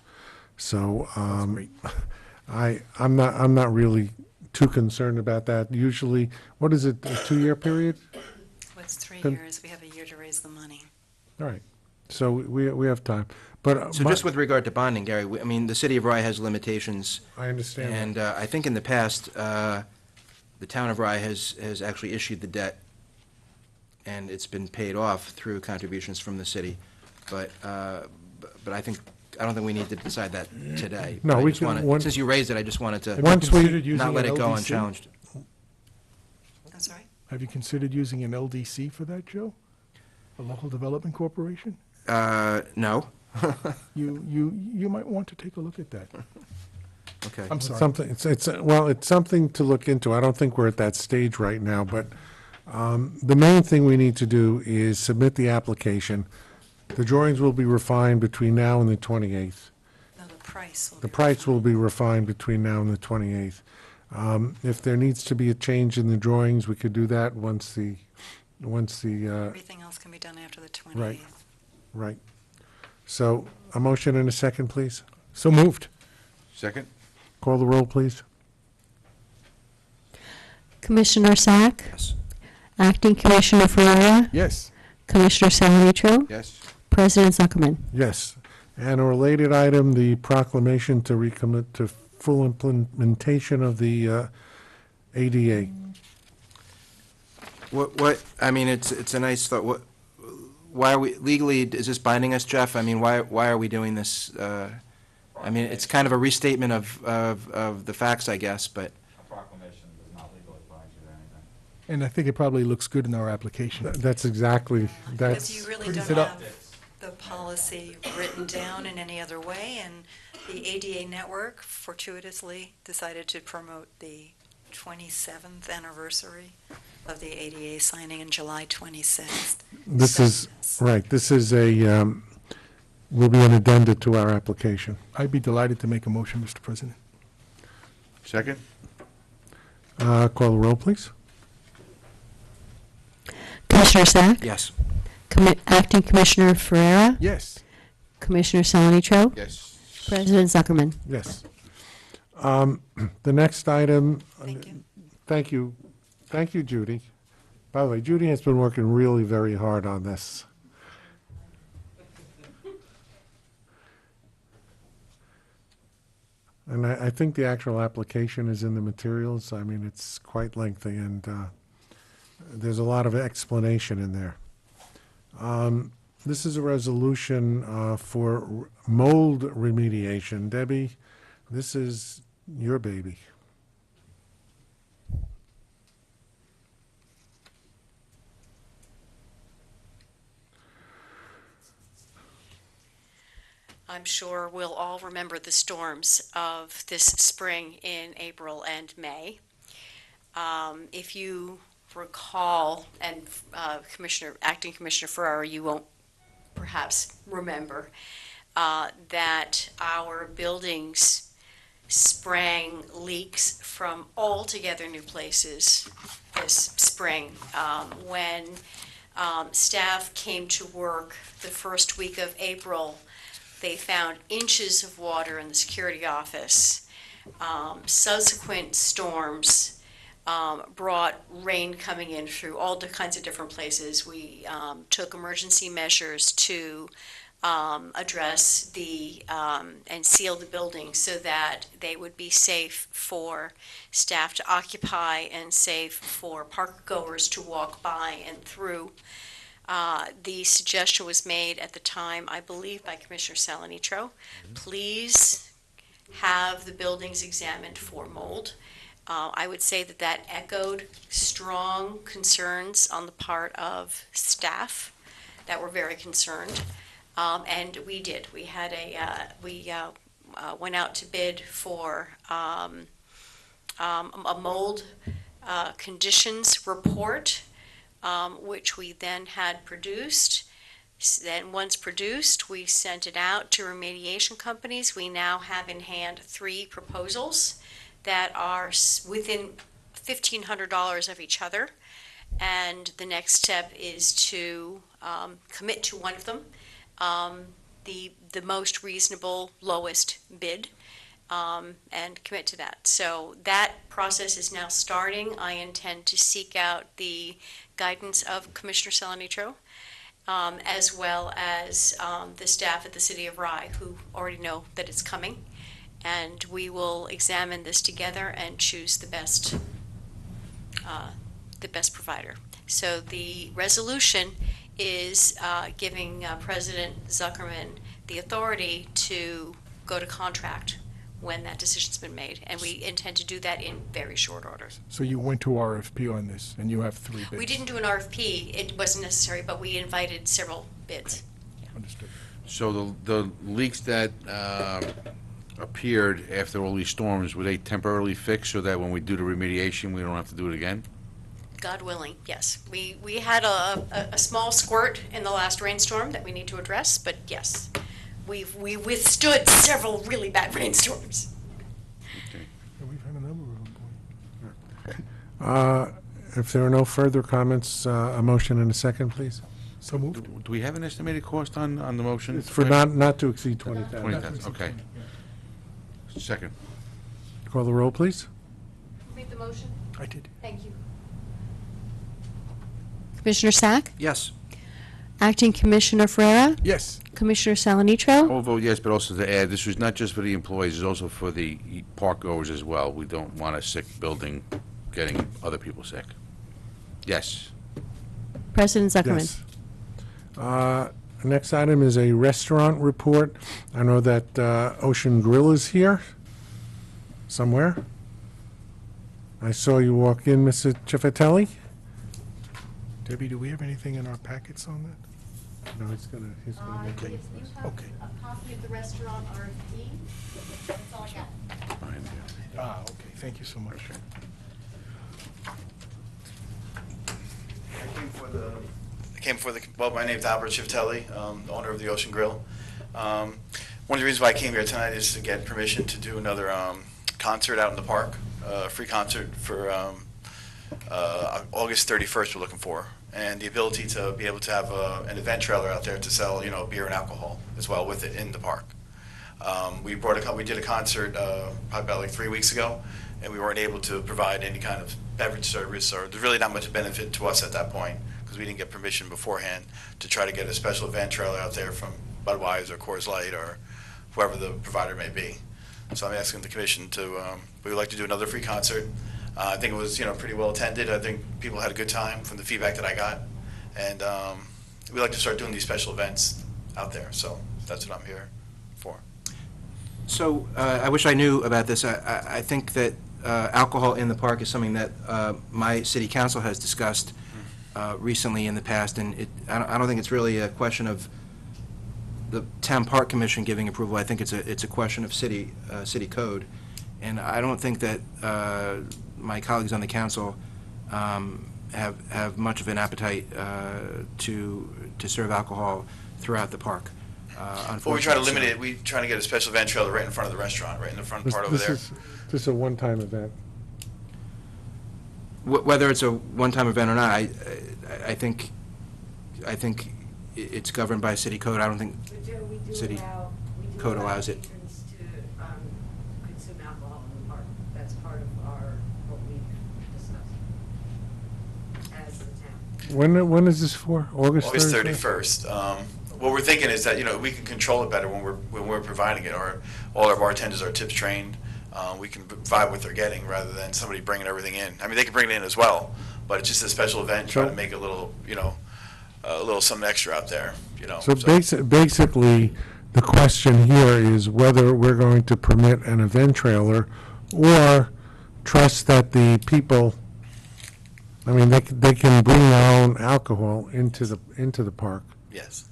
So, I'm not really too concerned about that. Usually, what is it, a 2-year period? What's 3 Con- years? We have a year to raise the money. All right. So we have time. But So just with regard to bonding, Gary, I mean, the city of Rye has limitations. I understand that. And I think in the past, the town of Rye has actually issued the debt, and it's been paid off through contributions from the city. But I don't think we need to decide that today. No, But I we just can- wanna- one- Since you raised it, I just wanted to Once we- Considered using not let an it go LDC? unchallenged. I'm sorry? Have you considered using an LDC for that, Joe? A local development corporation? No. You might want to take a look at that. Okay. I'm sorry. Something, it's something to look into. I don't think we're at that stage right now, but the main thing we need to do is submit the application. The drawings will be refined between now and the 28th. No, the price will The be price will be refined between now and the 28th. If there needs to be a change in the drawings, we could do that once the, Everything else can be done after the 28th. right. Right. So, a motion and a second, please. So moved. Second? Call the roll, please. Commissioner Sack? Yes. Acting Commissioner Ferrera? Yes. Commissioner Salvatro? Yes. President Zuckerman? Yes. And a related item, the proclamation to recommit to full implementation of the ADA. I mean, it's a nice thought. Why are we, legally, is this binding us, Jeff? I mean, why are we doing this? I mean, it's kind of a restatement of the facts, I guess, but. A proclamation does not legally bind you to anything. And I think it probably looks good in our application. That's exactly, Because that's, you really Brings don't it up. have the policy written down in any other way, and the ADA network fortuitously decided to promote the 27th anniversary of the ADA signing in July 26th. this is, right, this is will be an addenda to our application. I'd be delighted to make a motion, Mr. President. Second? Call the roll, please. Commissioner Sack? Yes. Acting Commissioner Ferrera? Yes. Commissioner Salvatro? Yes. President Zuckerman? Yes. The next item. Thank you. Thank you. Thank you, Judy. By the way, Judy has been working really very hard on this. And I think the actual application is in the materials. I mean, it's quite lengthy, and there's a lot of explanation in there. This is a resolution for mold remediation. Debbie, this is your baby. I'm sure we'll all remember the storms of this spring in April and May. If you recall, and Acting Commissioner Ferrara, you won't perhaps remember, that our buildings sprang leaks from altogether new places this spring. When staff came to work the first week of April, they found inches of water in the security office. Subsequent storms brought rain coming in through all kinds of different places. We took emergency measures to address and seal the buildings so that they would be safe for staff to occupy and safe for park goers to walk by and through. The suggestion was made at the time, I believe, by Commissioner Salanitro. Please have the buildings examined for mold. I would say that echoed strong concerns on the part of staff that were very concerned. And we did. We had went out to bid for a mold conditions report, which we then had produced. Then once produced, we sent it out to remediation companies. We now have in hand 3 proposals that are within $1,500 of each other. And the next step is to commit to one of them, the most reasonable, lowest bid, and commit to that. So that process is now starting. I intend to seek out the guidance of Commissioner Salanitro, as well as the staff at the City of Rye, who already know that it's coming. And we will examine this together and choose the best provider. So the resolution is giving President Zuckerman the authority to go to contract when that decision's been made. And we intend to do that in very short order. So you went to RFP on this, and you have 3 bids? We didn't do an RFP. It wasn't necessary, but we invited several bids. Understood. So the leaks that appeared after all these storms, were they temporarily fixed so that when we do the remediation, we don't have to do it again? God willing, yes. We had a small squirt in the last rainstorm that we need to address, but yes, we withstood several really bad rainstorms. We've had a number of them. If there are no further comments, a motion and a second, please. So moved. Do we have an estimated cost on the motion? It's for not to exceed 20,000. 20,000, okay. Second. Call the roll, please. Make the motion. I did. Thank you. Commissioner Sack? Yes. Acting Commissioner Ferrera? Yes. Commissioner Salanitro? I'll vote yes, but also to add, this was not just for the employees, it's also for the park goers as well. We don't want a sick building getting other people sick. Yes. President Zuckerman? Yes. Next item is a restaurant report. I know that Ocean Grill is here somewhere. I saw you walk in, Mr. Ciafatelli. Debbie, do we have anything in our packets on that? No, he's gonna make it. Okay. A copy of the restaurant RFP, that's all I got. Okay, thank you so much. Well, my name's Albert Ciafatelli, the owner of the Ocean Grill. One of the reasons why I came here tonight is to get permission to do another concert out in the park, a free concert for August 31st we're looking for, and the ability to be able to have an event trailer out there to sell, beer and alcohol as well with it in the park. We did a concert probably about like 3 weeks ago, and we weren't able to provide any kind of beverage service, or there's really not much benefit to us at that point because we didn't get permission beforehand to try to get a special event trailer out there from Budweiser or Coors Light or whoever the provider may be. So I'm asking the commission we would like to do another free concert. I think it was, pretty well attended. I think people had a good time from the feedback that I got. And we like to start doing these special events out there. So that's what I'm here for. So I wish I knew about this. I think that alcohol in the park is something that my city council has discussed recently in the past. And I don't think it's really a question of the Town Park Commission giving approval. I think it's a question of city code. And I don't think that my colleagues on the council have much of an appetite to serve alcohol throughout the park. Well, we try to limit it. We try to get a special event trailer right in front of the restaurant, right in the front part over there. This is a one-time event. Whether it's a one-time event or not, I think it's governed by city code. I don't think city code allows it. Consume alcohol in the park. That's part of what we've discussed as the town. When is this for? August 31st. What we're thinking is that we can control it better when we're providing it. All our bartenders are tips trained. We can provide what they're getting rather than somebody bringing everything in. I mean, they can bring it in as well, but it's just a special event. Try to make a little, something extra out there. So basically, the question here is whether we're going to permit an event trailer or trust that the people, they can bring their own alcohol into the park. Yes.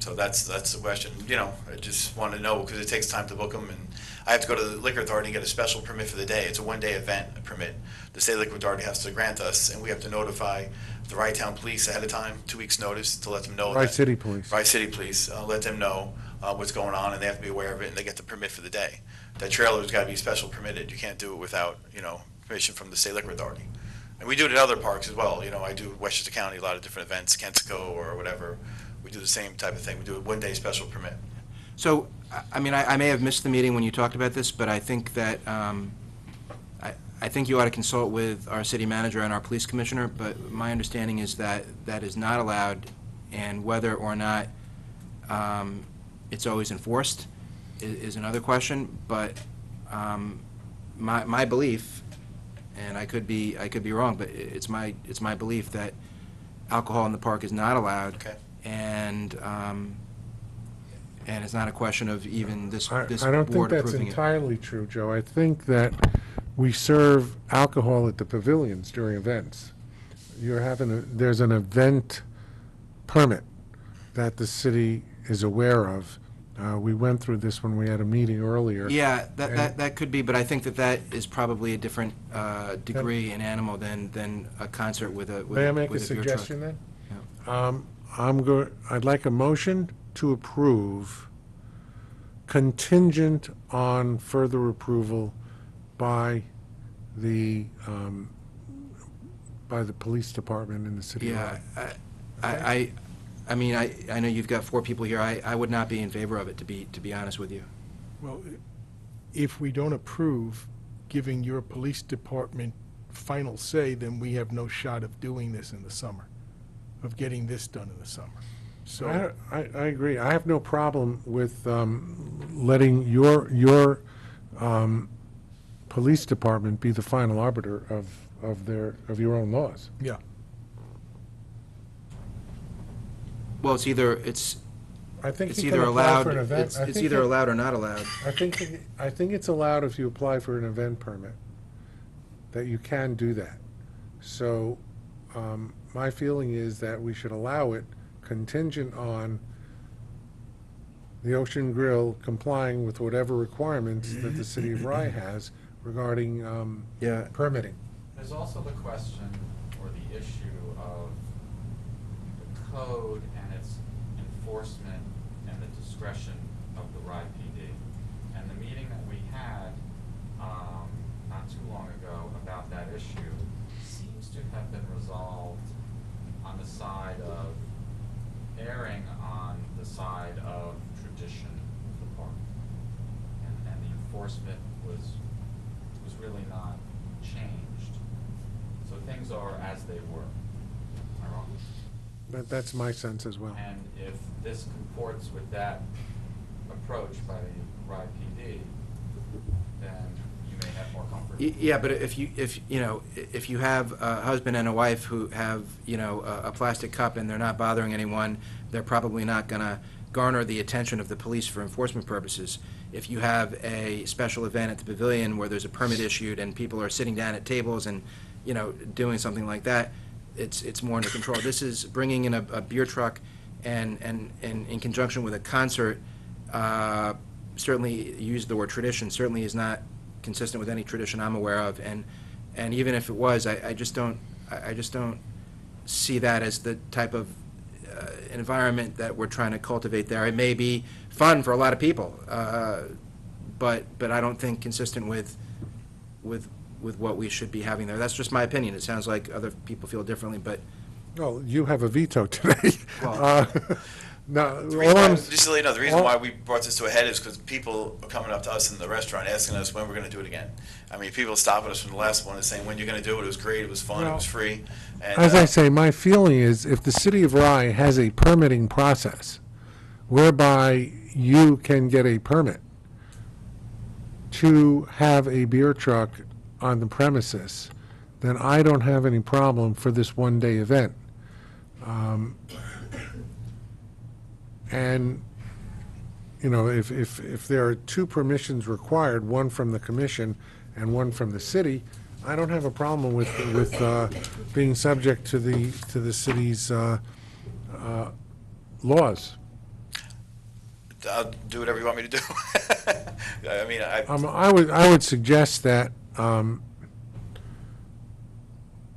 So that's the question. You know, I just want to know because it takes time to book them, and I have to go to the liquor authority and get a special permit for the day. It's a one-day event permit. The state liquor authority has to grant us, and we have to notify the Rye-Town Police ahead of time, 2 weeks' notice, to let them know. Rye City Police. Rye City Police, let them know what's going on, and they have to be aware of it, and they get the permit for the day. That trailer's got to be special permitted. You can't do it without, you know, permission from the state liquor authority. And we do it at other parks as well. You know, I do Westchester County, a lot of different events, Kensico or whatever. We do the same type of thing. We do a one-day special permit. So, I mean, I may have missed the meeting when you talked about this, but I think that, I think you ought to consult with our city manager and our police commissioner, but my understanding is that that is not allowed, and whether or not it's always enforced is another question, but my belief, and I could be wrong, but it's my belief that alcohol in the park is not allowed. Okay. And it's not a question of even this I board don't think that's approving it. entirely true, Joe. I think that we serve alcohol at the pavilions during events. There's an event permit that the city is aware of. We went through this when we had a meeting earlier. Yeah, And- that could be, but I think that is probably a different degree and animal than a concert with a May I make a beer truck. suggestion then? I'd like a motion to approve contingent on further approval by the police department in the city of Yeah, Rye. I mean, I know you've got 4 people here. I would not be in favor of it, to be honest with you. Well, if we don't approve giving your police department final say, then we have no shot of doing this in the summer, of getting this done in the summer. So, I agree. I have no problem with letting your police department be the final arbiter of your own laws. yeah. I think It's you can either apply allowed, for an event. it's I think either it- allowed or not allowed. I think it's allowed if you apply for an event permit, that you can do that. So, my feeling is that we should allow it contingent on the Ocean Grill complying with whatever requirements that the city of Rye has regarding, Yeah. permitting. There's also the question or the issue of the code and its enforcement and the discretion of the Rye PD. And the meeting that we had, not too long ago about that issue seems to have been resolved on the side of erring on the side of tradition of the park. And the enforcement was really not changed. So things are as they were. Am I wrong? That's my sense as well. And if this comports with that approach by the Rye PD, then you may have more comfort. Yeah, but if you have a husband and a wife who have, a plastic cup and they're not bothering anyone, they're probably not going to garner the attention of the police for enforcement purposes. If you have a special event at the pavilion where there's a permit issued and people are sitting down at tables and, doing something like that, it's more under control. This is bringing in a beer truck and in conjunction with a concert, certainly use the word tradition, certainly is not consistent with any tradition I'm aware of, and even if it was, I just don't see that as the type of environment that we're trying to cultivate there. It may be fun for a lot of people, but I don't think consistent with what we should be having there. That's just my opinion. It sounds like other people feel differently, but Well, you have a veto today. Well- No, The all reason, I'm, just to let you know, the reason all- why we brought this to a head is because people are coming up to us in the restaurant asking us when we're going to do it again. I mean, people stopping us from the last one and saying, when you're going to do it, it was great, it was fun, it was free. And, As I say, my feeling is if the city of Rye has a permitting process whereby you can get a permit to have a beer truck on the premises, then I don't have any problem for this one-day event. And, if there are 2 permissions required, one from the commission and one from the city, I don't have a problem with being subject to the city's laws. I'll do whatever you want me to do. I mean, I would suggest that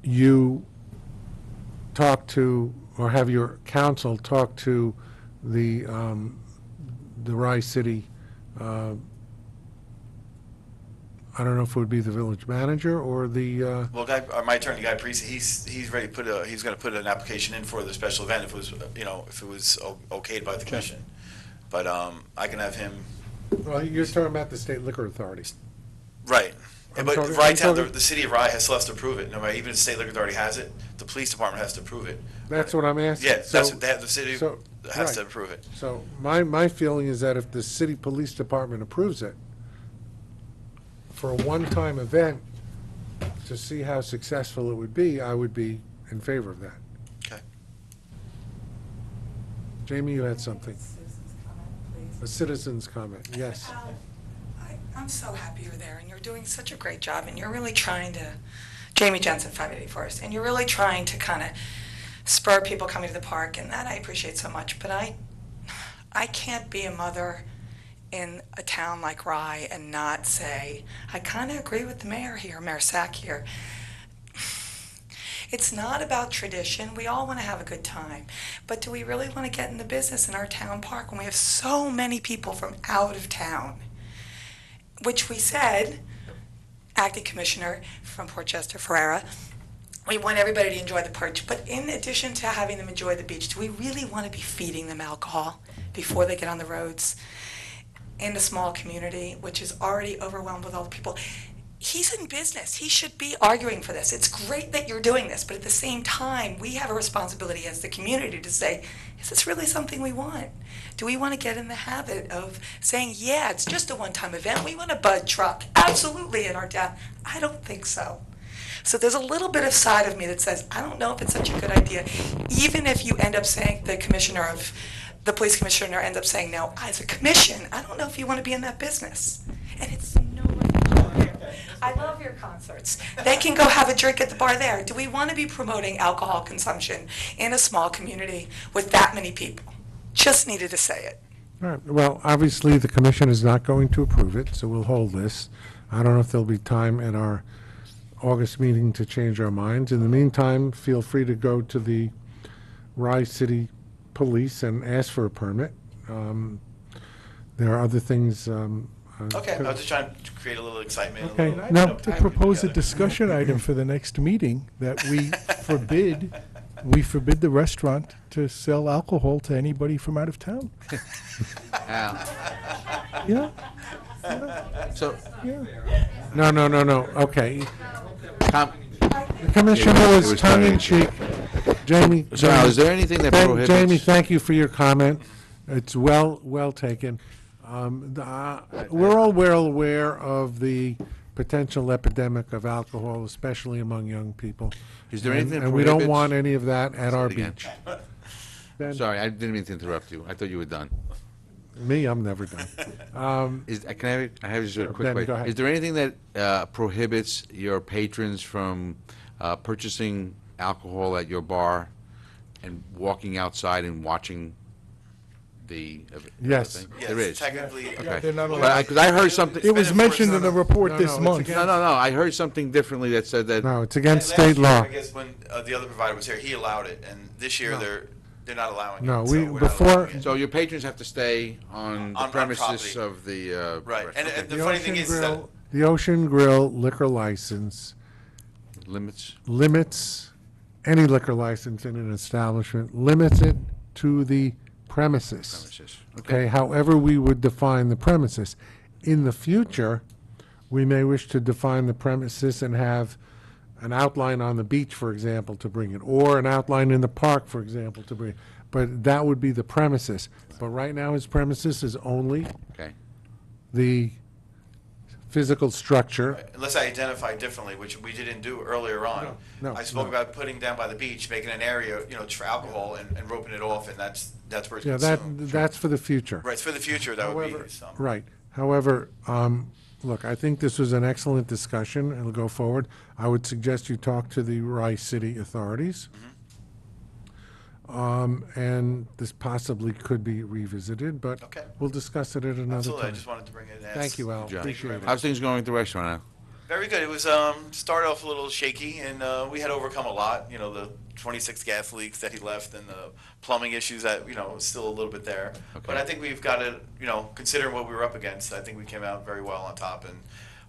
you talk to, or have your council talk to the Rye City, I don't know if it would be the village manager or the, well, my attorney, Guy Parisi, he's ready to he's going to put an application in for the special event if it was, if it was okayed by the commission. But I can have him. well, you're talking about the state liquor authority. Right. I'm But talking- Rye I'm Town, talking- the city of Rye still has to approve it. No matter, even if the state liquor authority has it, the police department has to approve it. That's what I'm asking. Yeah, that's So- what the city so- has to right. approve it. So my feeling is that if the city police department approves it, for a one-time event, to see how successful it would be, I would be in favor of that. Okay. Jamie, you had something. A citizen's comment, yes. Al, I'm so happy you're there, and you're doing such a great job, and you're really trying to, Jamie Jensen, 580 Forest, and you're really trying to kind of spur people coming to the park, and that I appreciate so much. But I can't be a mother in a town like Rye and not say, I kind of agree with the mayor here, Mayor Sack here. It's not about tradition. We all want to have a good time. But do we really want to get in the business in our town park when we have so many people from out of town? Which we said, acting commissioner from Portchester, Ferreira, we want everybody to enjoy the park. But in addition to having them enjoy the beach, do we really want to be feeding them alcohol before they get on the roads in a small community, which is already overwhelmed with all the people? He's in business. He should be arguing for this. It's great that you're doing this, but at the same time, we have a responsibility as the community to say, is this really something we want? Do we want to get in the habit of saying, yeah, it's just a one-time event. We want a Bud truck, absolutely, in our town? I don't think so. So there's a little bit of side of me that says, I don't know if it's such a good idea, even if you end up saying, the police commissioner ends up saying, no, as a commission, I don't know if you want to be in that business. And it's I love your concerts. They can go have a drink at the bar there. Do we want to be promoting alcohol consumption in a small community with that many people? Just needed to say it. All right, well, obviously, the commission is not going to approve it, so we'll hold this. I don't know if there'll be time at our August meeting to change our minds. In the meantime, feel free to go to the Rye City Police and ask for a permit. There are other things. Okay, I was just trying to create a little excitement. Okay, I'd like to propose a discussion item for the next meeting, that we forbid the restaurant to sell alcohol to anybody from out of town. Yeah? So, Yeah. No, okay. The It commissioner was was tongue-in-cheek. Jamie. So now, is there anything that prohibits? Jamie, thank you for your comment. It's well taken. We're all well aware of the potential epidemic of alcohol, especially among young people. Is there anything that And we don't prohibits- want any of that at our again. beach. Ben? Sorry, I didn't mean to interrupt you. I thought you were done. Me, I'm never done. I have just a quick Ben, go question. ahead. Is there anything that prohibits your patrons from purchasing alcohol at your bar and walking outside and watching the Yes. thing? Yes, There is. technically. Okay. They're not allowed. Because I heard something. It was mentioned in the report No, this it's month. against- No, I heard something differently that said that. No, it's against Last state year, law. I guess when the other provider was here, he allowed it, and this year they're not allowing it. No, so we, we're not before, allowing it. So your patrons have to stay on the On premises property. of the Right, restaurant. and the the funny Ocean thing is that Grill, the Ocean Grill liquor license Limits. limits any liquor license in an establishment, limits it to the premises. Premises. Okay, however we would define the premises. In the future, we may wish to define the premises and have an outline on the beach, for example, to bring it, or an outline in the park, for example, to bring it. But that would be the premises. But right now, his premises is only Okay. the physical structure. unless I identify differently, which we didn't do earlier on. No, I spoke no. about putting down by the beach, making an area, for alcohol and roping it off, and that's where it's Yeah, consumed. that's for the future. Right, for the future, that would However- be some. Right. However, look, I think this was an excellent discussion. It'll go forward. I would suggest you talk to the Rice City authorities. And this possibly could be revisited, but Okay. we'll discuss it at another Absolutely, I time. just wanted to bring it in. Thank you, Al. Good job. Appreciate it. How's things going at the restaurant now? Very good. It was started off a little shaky, and we had overcome a lot. You know, the 26 gas leaks that he left, and the plumbing issues that was still a little bit there. Okay. But I think we've got it. Considering what we were up against, I think we came out very well on top, and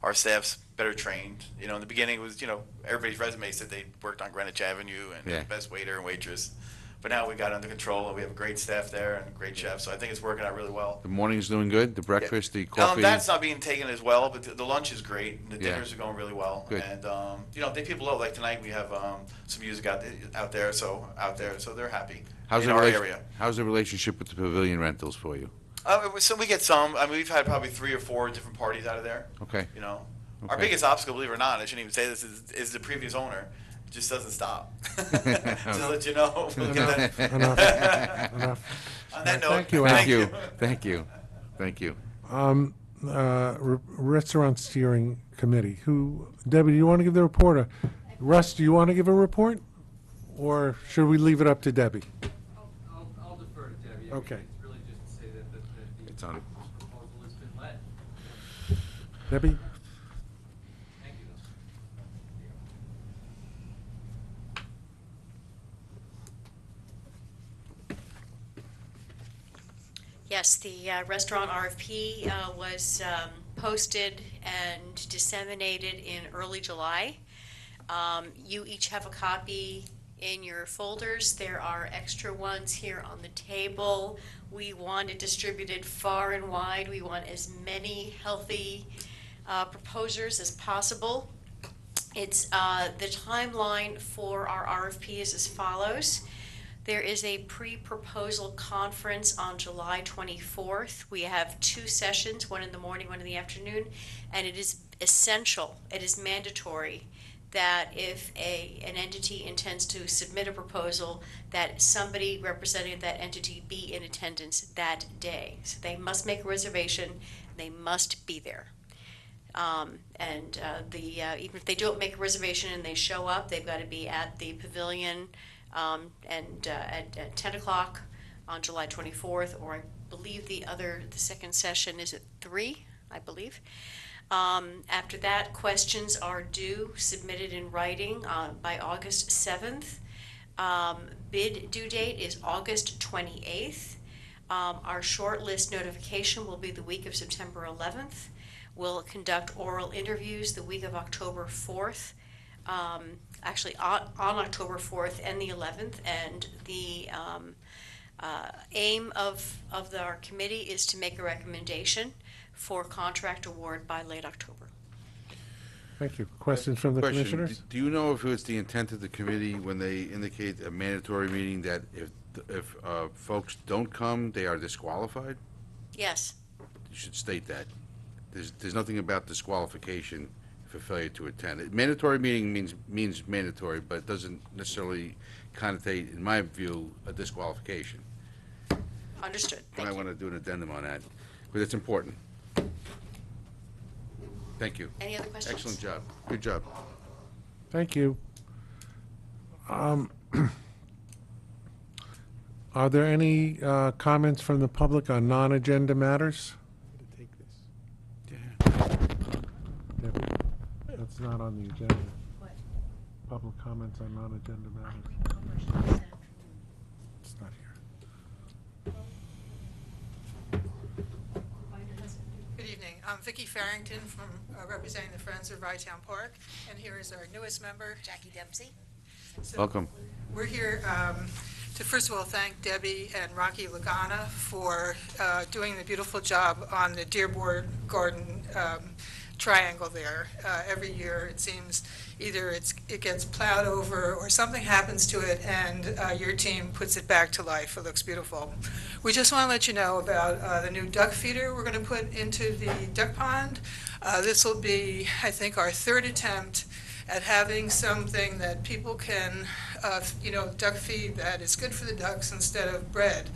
our staff's better trained. In the beginning, it was everybody's resume said they worked on Greenwich Avenue and Yeah. the best waiter and waitress. But now we got it under control, and we have a great staff there and great chefs. So I think it's working out really well. The morning's doing good, the breakfast, the coffee? That's not being taken as well, but the lunch is great, and the Yeah. dinners are going really well. Good. And people love, like tonight we have some music out there, so they're happy How's in the our rela- area. How's the relationship with the pavilion rentals for you? So we get some. I mean, we've had probably 3 or 4 different parties out of there. Okay. Our Okay. biggest obstacle, believe it or not, I shouldn't even say this, is the previous owner. It just doesn't stop. Just to let you know. We'll get that- Enough. On that note, Thank you, Al. Thank you, thank you, thank you. Restaurant Steering Committee, Debbie, do you want to give the report? Or Russ, do you want to give a report? Or should we leave it up to Debbie? I'll defer to Debbie. Okay. It's really just to say that the It's on. proposal has been led. Debbie? Thank you. Yes, the restaurant RFP was posted and disseminated in early July. You each have a copy in your folders. There are extra ones here on the table. We want it distributed far and wide. We want as many healthy proposers as possible. It's the timeline for our RFP is as follows. There is a pre-proposal conference on July 24th. We have 2 sessions, one in the morning, one in the afternoon, and it is essential, it is mandatory that if an entity intends to submit a proposal, that somebody representing that entity be in attendance that day. So they must make a reservation, they must be there. Even if they don't make a reservation and they show up, they've got to be at the pavilion at 10 o'clock on July 24th, or I believe the second session is at 3, I believe. After that, questions are due, submitted in writing by August 7th. Bid due date is August 28th. Our shortlist notification will be the week of September 11th. We'll conduct oral interviews the week of October 4th. Actually on October 4th and the 11th, and the aim of our committee is to make a recommendation for contract award by late October. Thank you. Questions from the Question, commissioners? do you know if it's the intent of the committee when they indicate a mandatory meeting that if folks don't come, they are disqualified? Yes. You should state that. There's nothing about disqualification for failure to attend. A mandatory meeting means mandatory, but it doesn't necessarily connotate, in my view, a disqualification. Understood. You might want to do an addendum on that, but it's important. Thank you. Any other questions? Excellent job. Good job. Thank you. Are there any comments from the public on non-agenda matters? Debbie, that's not on the agenda. What? Public comments on non-agenda matters. It's not here. Good evening. I'm Vicki Farrington from representing the Friends of Rytown Park, and here is our newest member, Jackie Dempsey. So Welcome. We're here to first of all thank Debbie and Rocky Lagana for doing the beautiful job on the Dearborn Garden triangle there. Every year it seems either it gets plowed over or something happens to it, and your team puts it back to life. It looks beautiful. We just want to let you know about the new duck feeder we're going to put into the duck pond. This will be, I think, our 3rd attempt at having something that people can, duck feed that is good for the ducks instead of bread.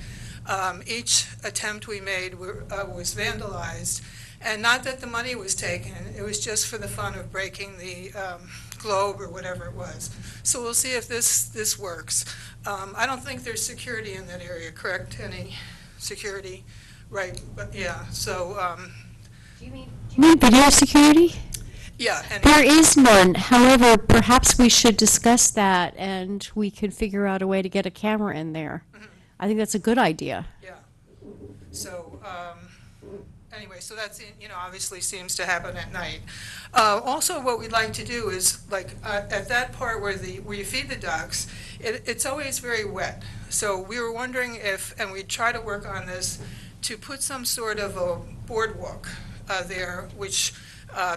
Each attempt we made was vandalized, and not that the money was taken, it was just for the fun of breaking the globe or whatever it was. So we'll see if this works. I don't think there's security in that area, correct? Any security? Right, but yeah, so, Do you mean video security? yeah. And There is none. However, perhaps we should discuss that and we could figure out a way to get a camera in there. I think that's a good idea. Yeah. So, anyway, so that's, obviously seems to happen at night. Also, what we'd like to do is, like, at that part where you feed the ducks, it's always very wet. So we were wondering if, and we'd try to work on this, to put some sort of a boardwalk there, which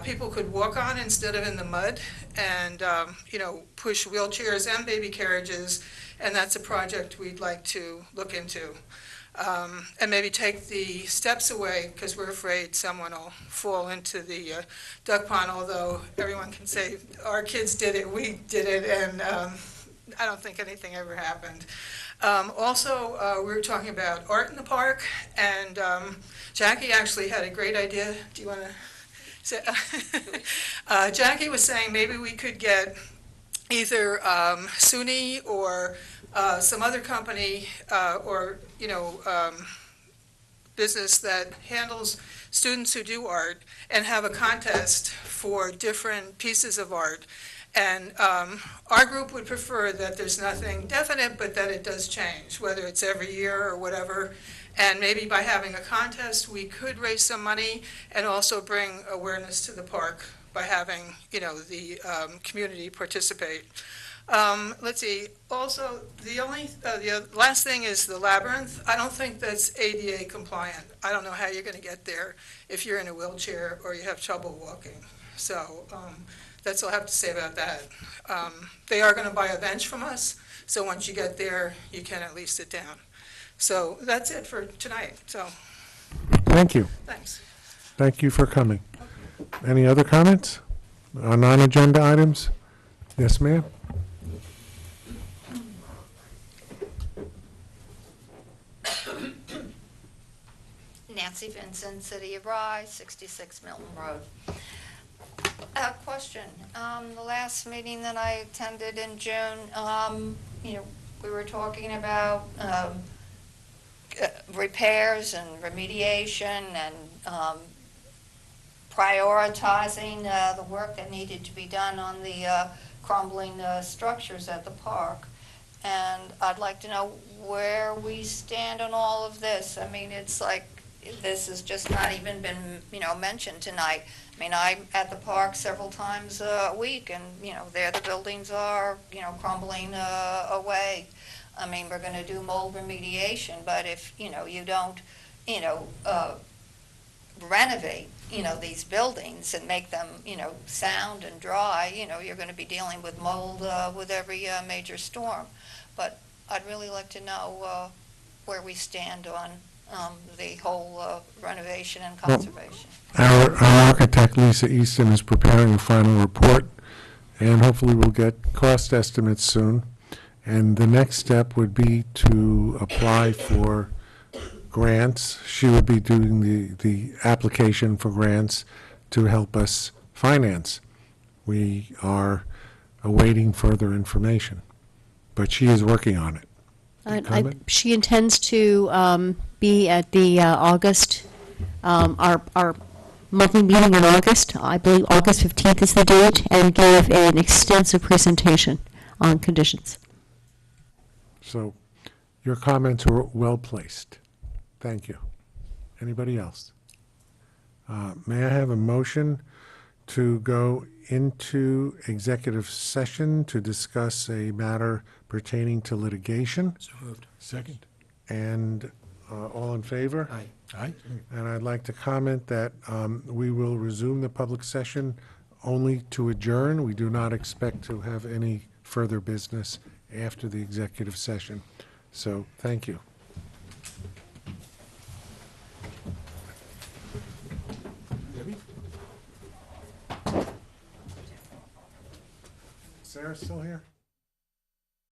people could walk on instead of in the mud, and, push wheelchairs and baby carriages, and that's a project we'd like to look into. And maybe take the steps away, because we're afraid someone will fall into the duck pond, although everyone can say, our kids did it, we did it, and I don't think anything ever happened. Also, we were talking about art in the park, and Jackie actually had a great idea. Do you want to say? Jackie was saying maybe we could get either SUNY or some other company or, business that handles students who do art and have a contest for different pieces of art. And our group would prefer that there's nothing definite, but that it does change, whether it's every year or whatever. And maybe by having a contest, we could raise some money and also bring awareness to the park by having, the community participate. Let's see, also, the last thing is the labyrinth. I don't think that's ADA compliant. I don't know how you're going to get there if you're in a wheelchair or you have trouble walking. So that's all I have to say about that. They are going to buy a bench from us, so once you get there, you can at least sit down. So that's it for tonight, so. Thank you. Thanks. Thank you for coming. Any other comments on non-agenda items? Yes, ma'am? Nancy Vincent, City of Rye, 66 Milton Road. A question. The last meeting that I attended in June, we were talking about repairs and remediation and prioritizing the work that needed to be done on the crumbling structures at the park. And I'd like to know where we stand on all of this. I mean, it's like this has just not even been, mentioned tonight. I mean, I'm at the park several times a week, and, there the buildings are, crumbling away. I mean, we're going to do mold remediation, but if, you don't, renovate, these buildings and make them, sound and dry, you're going to be dealing with mold with every major storm. But I'd really like to know where we stand on the whole renovation and conservation. Our architect, Lisa Easton, is preparing a final report, and hopefully we'll get cost estimates soon. And the next step would be to apply for grants. She would be doing the application for grants to help us finance. We are awaiting further information, but she is working on it. She intends to be at the August, our monthly meeting in August. I believe August 15th is the date, and give an extensive presentation on conditions. So your comments were well placed. Thank you. Anybody else? May I have a motion to go into executive session to discuss a matter pertaining to litigation? So moved. Second. And all in favor? Aye. Aye. And I'd like to comment that we will resume the public session only to adjourn. We do not expect to have any further business after the executive session. So, thank you. Debbie? Sarah still here?